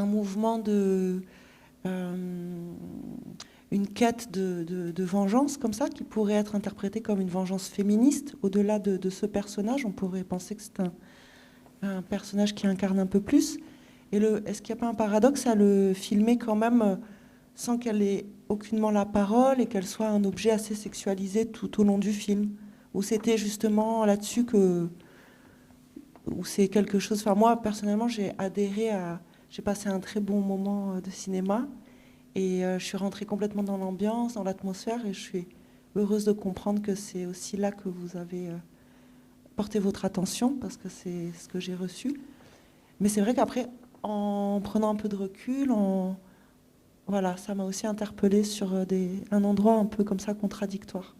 mouvement une quête de vengeance comme ça, qui pourrait être interprétée comme une vengeance féministe? Au-delà de ce personnage, on pourrait penser que c'est un personnage qui incarne un peu plus. Et est-ce qu'il n'y a pas un paradoxe à le filmer quand même sans qu'elle ait aucunement la parole et qu'elle soit un objet assez sexualisé tout au long du film? Ou c'était justement là-dessus où c'est quelque chose... Enfin, moi, personnellement, j'ai passé un très bon moment de cinéma. Et je suis rentrée complètement dans l'ambiance, dans l'atmosphère, et je suis heureuse de comprendre que c'est aussi là que vous avez porté votre attention, parce que c'est ce que j'ai reçu. Mais c'est vrai qu'après, en prenant un peu de recul, voilà, ça m'a aussi interpellée sur un endroit un peu comme ça contradictoire,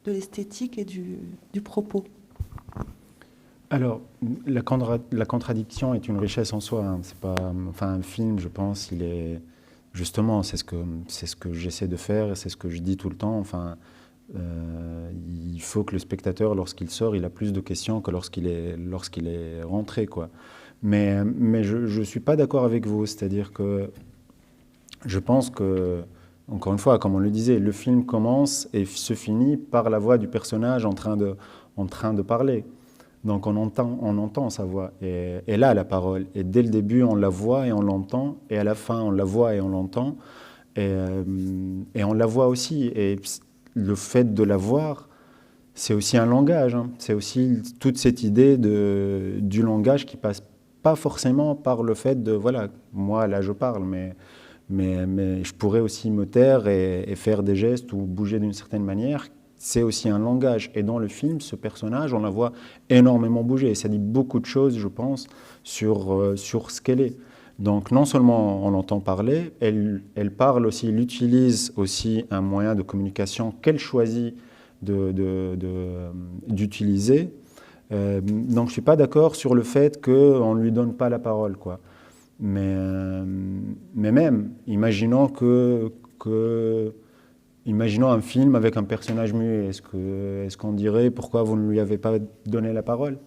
de l'esthétique et du propos. Alors, la contradiction est une richesse en soi, hein. C'est pas, enfin, un film, je pense, il est... Justement, c'est ce que j'essaie de faire et c'est ce que je dis tout le temps. Enfin, il faut que le spectateur, lorsqu'il sort, il a plus de questions que lorsqu'il est rentré, quoi. Mais je ne suis pas d'accord avec vous. C'est-à-dire que je pense que, encore une fois, comme on le disait, le film commence et se finit par la voix du personnage en train de parler. Donc on entend sa voix, et elle a la parole. Et dès le début, on la voit et on l'entend, et à la fin, on la voit et on l'entend, et on la voit aussi. Et le fait de la voir, c'est aussi un langage, hein. C'est aussi toute cette idée du langage qui passe pas forcément par le fait de, voilà, moi là je parle, mais je pourrais aussi me taire et faire des gestes ou bouger d'une certaine manière. C'est aussi un langage. Et dans le film, ce personnage, on la voit énormément bouger. Et ça dit beaucoup de choses, je pense, sur ce qu'elle est. Donc non seulement on l'entend parler, elle parle aussi, elle utilise aussi un moyen de communication qu'elle choisit d'utiliser. Donc je ne suis pas d'accord sur le fait qu'on ne lui donne pas la parole, quoi. Mais même, imaginons imaginons un film avec un personnage muet. Est-ce qu'on dirait pourquoi vous ne lui avez pas donné la parole?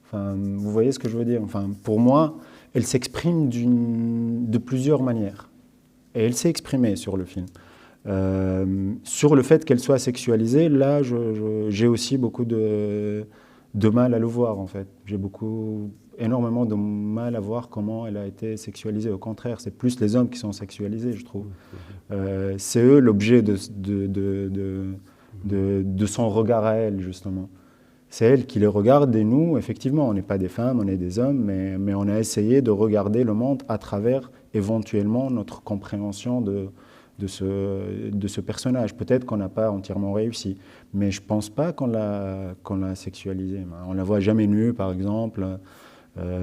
Enfin, vous voyez ce que je veux dire? Enfin, pour moi, elle s'exprime de plusieurs manières. Et elle s'est exprimée sur le film. Sur le fait qu'elle soit sexualisée, là, j'ai aussi beaucoup de mal à le voir, en fait. J'ai énormément de mal à voir comment elle a été sexualisée. Au contraire, c'est plus les hommes qui sont sexualisés, je trouve. C'est eux l'objet de son regard à elle, justement. C'est elle qui les regarde, et nous, effectivement, on n'est pas des femmes, on est des hommes, mais on a essayé de regarder le monde à travers, éventuellement, notre compréhension de ce personnage. Peut-être qu'on n'a pas entièrement réussi, mais je ne pense pas qu'on l'a sexualisée. On ne la voit jamais nue, par exemple.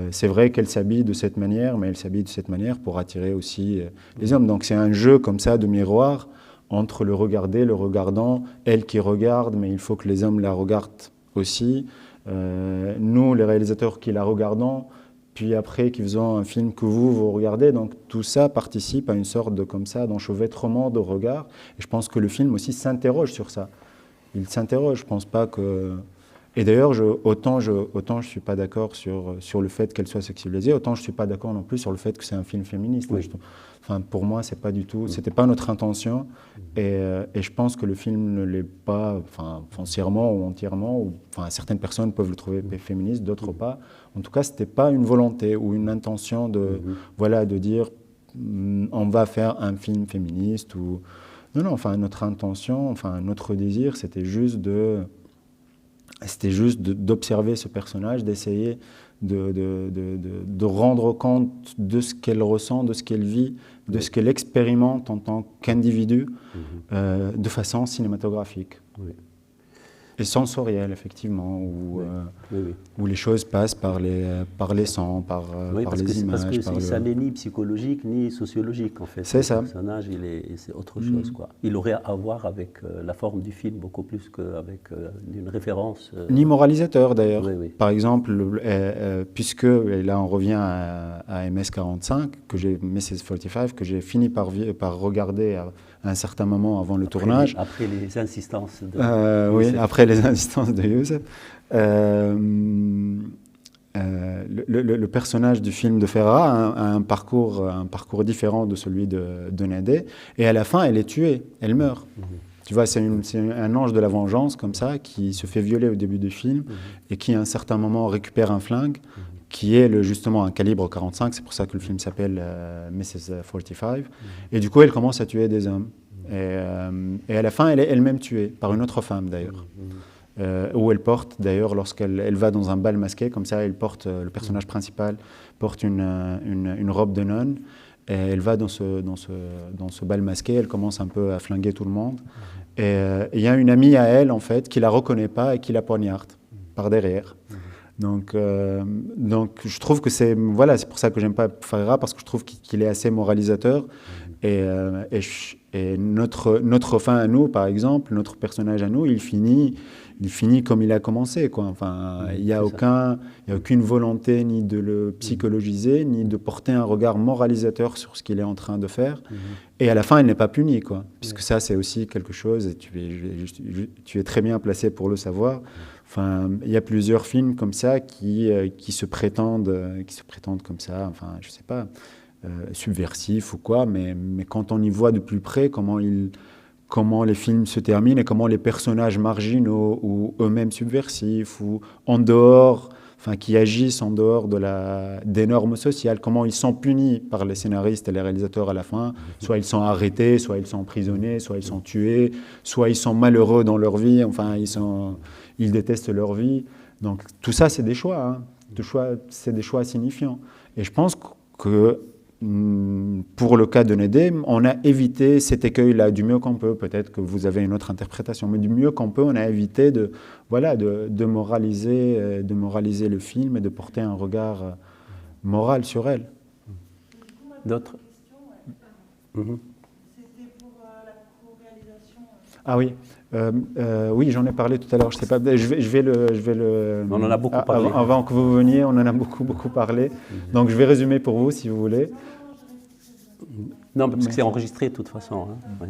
C'est vrai qu'elle s'habille de cette manière, mais elle s'habille de cette manière pour attirer aussi les hommes. Donc c'est un jeu comme ça de miroir entre le regarder, le regardant, elle qui regarde, mais il faut que les hommes la regardent aussi. Nous, les réalisateurs qui la regardons, puis après qui faisons un film que vous regardez. Donc tout ça participe à une sorte d'enchevêtrement de regard. Et je pense que le film aussi s'interroge sur ça. Il s'interroge, je ne pense pas que... Et d'ailleurs, autant je ne suis pas d'accord sur le fait qu'elle soit sexualisée, autant je ne suis pas d'accord non plus sur le fait que c'est un film féministe. Oui. Enfin, pour moi, c'est pas du tout, c'était pas notre intention, et je pense que le film ne l'est pas, enfin, foncièrement ou entièrement. Enfin, certaines personnes peuvent le trouver féministe, d'autres pas. En tout cas, c'était pas une volonté ou une intention de dire on va faire un film féministe ou non. Enfin, notre intention, enfin, notre désir, c'était juste d'observer ce personnage, d'essayer de rendre compte de ce qu'elle ressent, de ce qu'elle vit, de ce qu'elle expérimente en tant qu'individu, de façon cinématographique. Oui. Et sensorielle, effectivement, où les choses passent par les sons, par les images. Parce que ça n'est ni psychologique ni sociologique, en fait. C'est ça. Le personnage, c'est autre chose, quoi. Il aurait à voir avec la forme du film beaucoup plus qu'avec une référence. Ni moralisateur, d'ailleurs. Oui, oui. Par exemple, puisque, et là on revient à MS-45, Mrs. 45, que j'ai fini par regarder à un certain moment avant le tournage. Après les insistances de oui, après les insistances de Youssef. Le personnage du film de Ferrara a un parcours différent de celui de Nadé. Et à la fin, elle est tuée, elle meurt. Tu vois, c'est un ange de la vengeance, comme ça, qui se fait violer au début du film et qui, à un certain moment, récupère un flingue qui est justement un calibre 45. C'est pour ça que le film s'appelle Mrs. 45. Et du coup, elle commence à tuer des hommes. Et à la fin, elle est elle-même tuée par une autre femme, d'ailleurs. Où elle porte, d'ailleurs, lorsqu'elle va dans un bal masqué, comme ça, le personnage principal porte une robe de nonne. Et elle va dans ce bal masqué, elle commence un peu à flinguer tout le monde. Et il y a une amie à elle, en fait, qui la reconnaît pas et qui la poignarde par derrière. Donc je trouve que c'est pour ça que j'aime pas Ferrara, parce que je trouve qu'il est assez moralisateur. Et notre fin à nous, par exemple, notre personnage à nous, il finit comme il a commencé, quoi. Enfin, il n'y a aucune volonté ni de le psychologiser, ni de porter un regard moralisateur sur ce qu'il est en train de faire. Et à la fin, il n'est pas puni, quoi. Puisque ça, c'est aussi quelque chose, et tu es très bien placé pour le savoir. Enfin, il y a plusieurs films comme ça qui se prétendent comme ça. Enfin, je sais pas. subversif ou quoi, mais quand on y voit de plus près comment les films se terminent et comment les personnages marginaux ou eux-mêmes subversifs ou en dehors, enfin qui agissent en dehors des normes sociales, comment ils sont punis par les scénaristes et les réalisateurs à la fin. Soit ils sont arrêtés, soit ils sont emprisonnés, soit ils sont tués, soit ils sont malheureux dans leur vie, enfin ils détestent leur vie. Donc tout ça, c'est des choix, c'est des choix signifiants. Et je pense que pour le cas de Nedem, on a évité cet écueil-là du mieux qu'on peut. Peut-être que vous avez une autre interprétation, mais du mieux qu'on peut, on a évité de moraliser le film et de porter un regard moral sur elle. D'autres? C'était pour la co-réalisation. Ah oui. Oui, j'en ai parlé tout à l'heure. Je sais pas. Je vais le. On en a beaucoup parlé. Avant que vous veniez, on en a beaucoup parlé. Donc je vais résumer pour vous, si vous voulez. Non, parce que c'est enregistré de toute façon. Hein.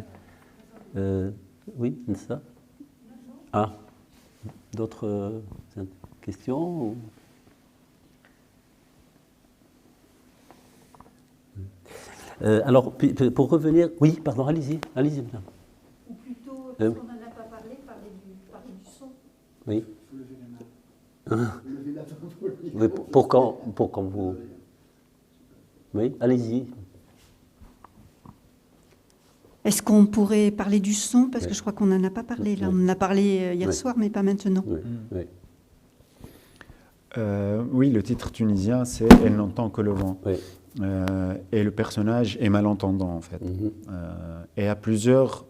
Ouais. Oui, ça. Ah, d'autres questions ou... Alors, pour revenir... Oui, pardon, allez-y, madame. Ou plutôt, parce qu'on n'en a pas parlé, parler du son. Oui. Oui, pour quand vous... Oui, allez-y. Est-ce qu'on pourrait parler du son? Parce que Oui. je crois qu'on n'en a pas parlé. Là, Oui. on en a parlé hier Oui. soir, mais pas maintenant. Oui, oui. Oui, le titre tunisien, c'est « Elle n'entend que le vent Oui. ». Et le personnage est malentendant, en fait. Mhm. Et à plusieurs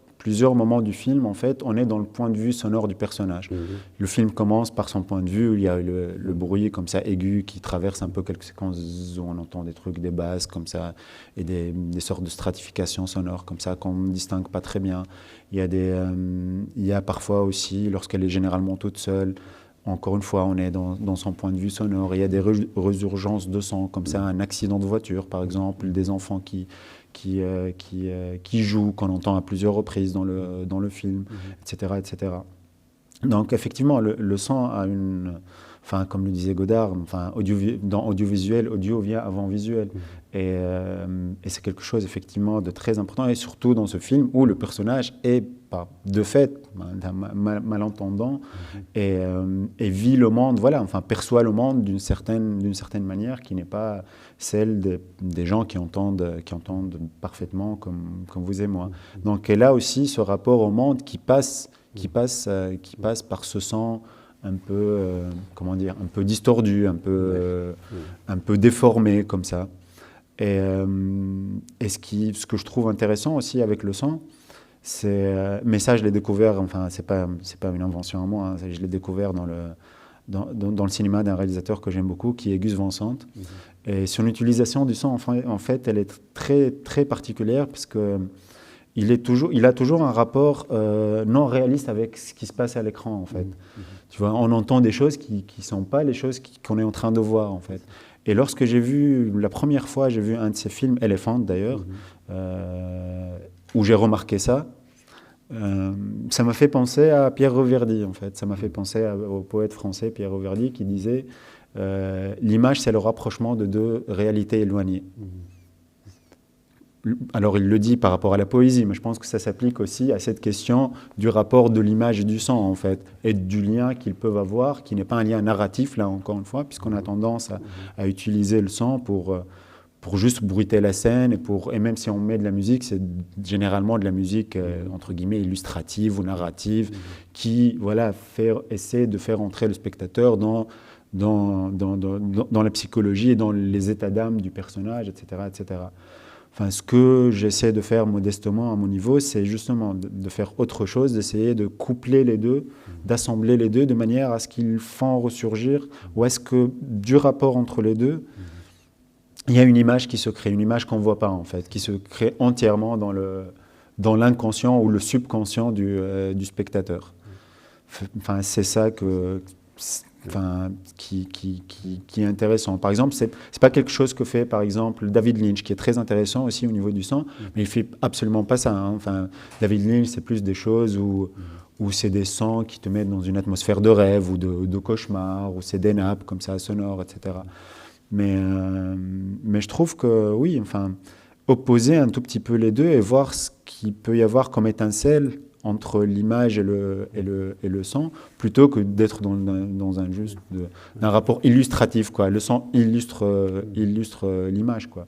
moments du film, en fait, on est dans le point de vue sonore du personnage. Mhm. Le film commence par son point de vue, où il y a le bruit comme ça aigu qui traverse un peu quelques séquences où on entend des trucs, des basses comme ça, et des sortes de stratifications sonores comme ça qu'on ne distingue pas très bien. Il y a parfois aussi, lorsqu'elle est généralement toute seule, encore une fois, on est dans son point de vue sonore. Il y a des résurgences de son, comme ça, un accident de voiture, par exemple, des enfants qui jouent, qu'on entend à plusieurs reprises dans le film, etc., etc. Donc, effectivement, le son a une... Enfin, comme le disait Godard, enfin, dans audiovisuel, audio vient avant visuel. Et c'est quelque chose, effectivement, de très important. Et surtout dans ce film où le personnage est, de fait, malentendant et vit le monde, voilà, enfin, perçoit le monde d'une certaine manière qui n'est pas celle des gens qui entendent parfaitement comme vous et moi. Donc, elle a aussi ce rapport au monde qui passe par ce son un peu, comment dire, un peu distordu, un peu déformé comme ça. Et ce que je trouve intéressant aussi avec le son, mais ça je l'ai découvert, enfin c'est pas une invention à moi, hein, je l'ai découvert dans le cinéma d'un réalisateur que j'aime beaucoup, qui est Gus Van Sant. Et son utilisation du son, en fait, elle est très très particulière parce que il a toujours un rapport non réaliste avec ce qui se passe à l'écran, en fait. Tu vois, on entend des choses qui sont pas les choses qu'on est en train de voir, en fait. Et lorsque la première fois, j'ai vu un de ses films, Elephant d'ailleurs, où j'ai remarqué ça, ça m'a fait penser à Pierre Reverdy, en fait. Ça m'a fait penser au poète français Pierre Reverdy qui disait l'image, c'est le rapprochement de deux réalités éloignées. Alors il le dit par rapport à la poésie, mais je pense que ça s'applique aussi à cette question du rapport de l'image et du son, en fait, et du lien qu'ils peuvent avoir, qui n'est pas un lien narratif, là encore une fois, puisqu'on a tendance à utiliser le son pour juste bruiter la scène, et même si on met de la musique, c'est généralement de la musique, entre guillemets, illustrative ou narrative, qui essaie de faire entrer le spectateur dans la psychologie et dans les états d'âme du personnage, etc., etc. Enfin, ce que j'essaie de faire modestement à mon niveau, c'est justement de faire autre chose, d'essayer de coupler les deux, d'assembler les deux de manière à ce qu'ils font ressurgir, ou à ce que du rapport entre les deux, il y a une image qui se crée, une image qu'on ne voit pas en fait, qui se crée entièrement dans l'inconscient ou le subconscient du spectateur. Enfin, c'est ça qui est intéressant. Par exemple, c'est pas quelque chose que fait, par exemple, David Lynch, qui est très intéressant aussi au niveau du son, mais il fait absolument pas ça. Hein. Enfin, David Lynch, c'est plus des choses où c'est des sons qui te mettent dans une atmosphère de rêve ou de cauchemar, ou c'est des nappes comme ça, sonores, etc. Mais je trouve que oui, enfin, opposer un tout petit peu les deux et voir ce qu'il peut y avoir comme étincelle entre l'image et le son, plutôt que d'être dans un rapport illustratif, quoi. Le son illustre l'image, quoi.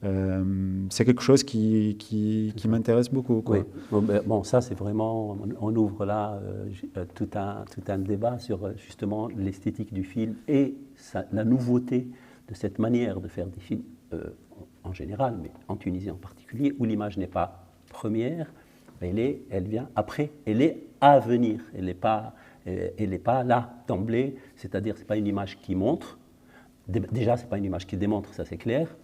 C'est quelque chose qui m'intéresse beaucoup, quoi. Oui. Bon, ça c'est vraiment, on ouvre là tout un débat sur justement l'esthétique du film et la nouveauté de cette manière de faire des films en général, mais en Tunisie en particulier, où l'image n'est pas première, elle vient après, elle est à venir, elle n'est pas là d'emblée, c'est-à-dire c'est pas une image qui montre, déjà c'est pas une image qui démontre, ça c'est clair,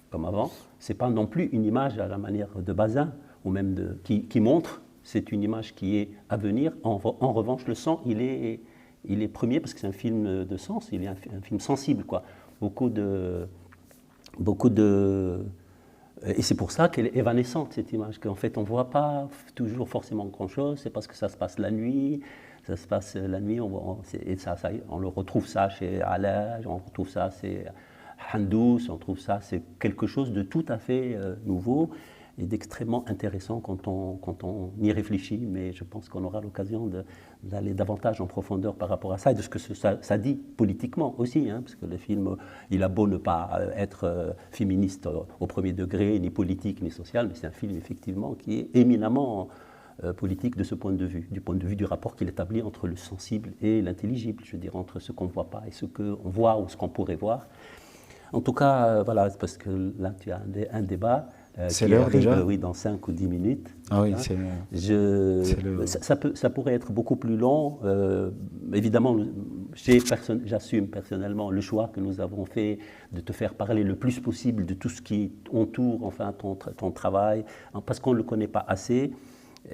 comme avant, c'est pas non plus une image à la manière de Bazin, ou même qui montre, c'est une image qui est à venir. En revanche, le son, il est premier parce que c'est un film de sens, il est un film sensible, quoi. Beaucoup de et c'est pour ça qu'elle est évanescente, cette image, qu'en fait on ne voit pas toujours forcément grand-chose, c'est parce que ça se passe la nuit, on le retrouve ça chez Alaj, on retrouve ça chez Handous, on trouve ça, c'est quelque chose de tout à fait nouveau et d'extrêmement intéressant quand on y réfléchit, mais je pense qu'on aura l'occasion d'aller davantage en profondeur par rapport à ça et de ce que ça dit politiquement aussi, hein, parce que le film, il a beau ne pas être féministe au premier degré, ni politique, ni social, mais c'est un film effectivement qui est éminemment politique de ce point de vue, du point de vue du rapport qu'il établit entre le sensible et l'intelligible, je veux dire, entre ce qu'on ne voit pas et ce qu'on voit ou ce qu'on pourrait voir. En tout cas, voilà, parce que là, tu as un débat. C'est l'heure déjà ? Oui, dans 5 ou 10 minutes. Ah oui, ça pourrait être beaucoup plus long. Évidemment, j'assume personnellement le choix que nous avons fait de te faire parler le plus possible de tout ce qui entoure enfin, ton travail, parce qu'on ne le connaît pas assez,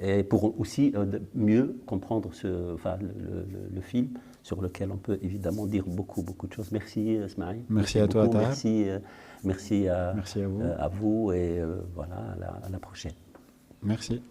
et pour aussi mieux comprendre le film, sur lequel on peut évidemment dire beaucoup de choses. Merci Ismaïl. Merci à toi, Tahar. Merci à vous. À vous et voilà, à la prochaine. Merci.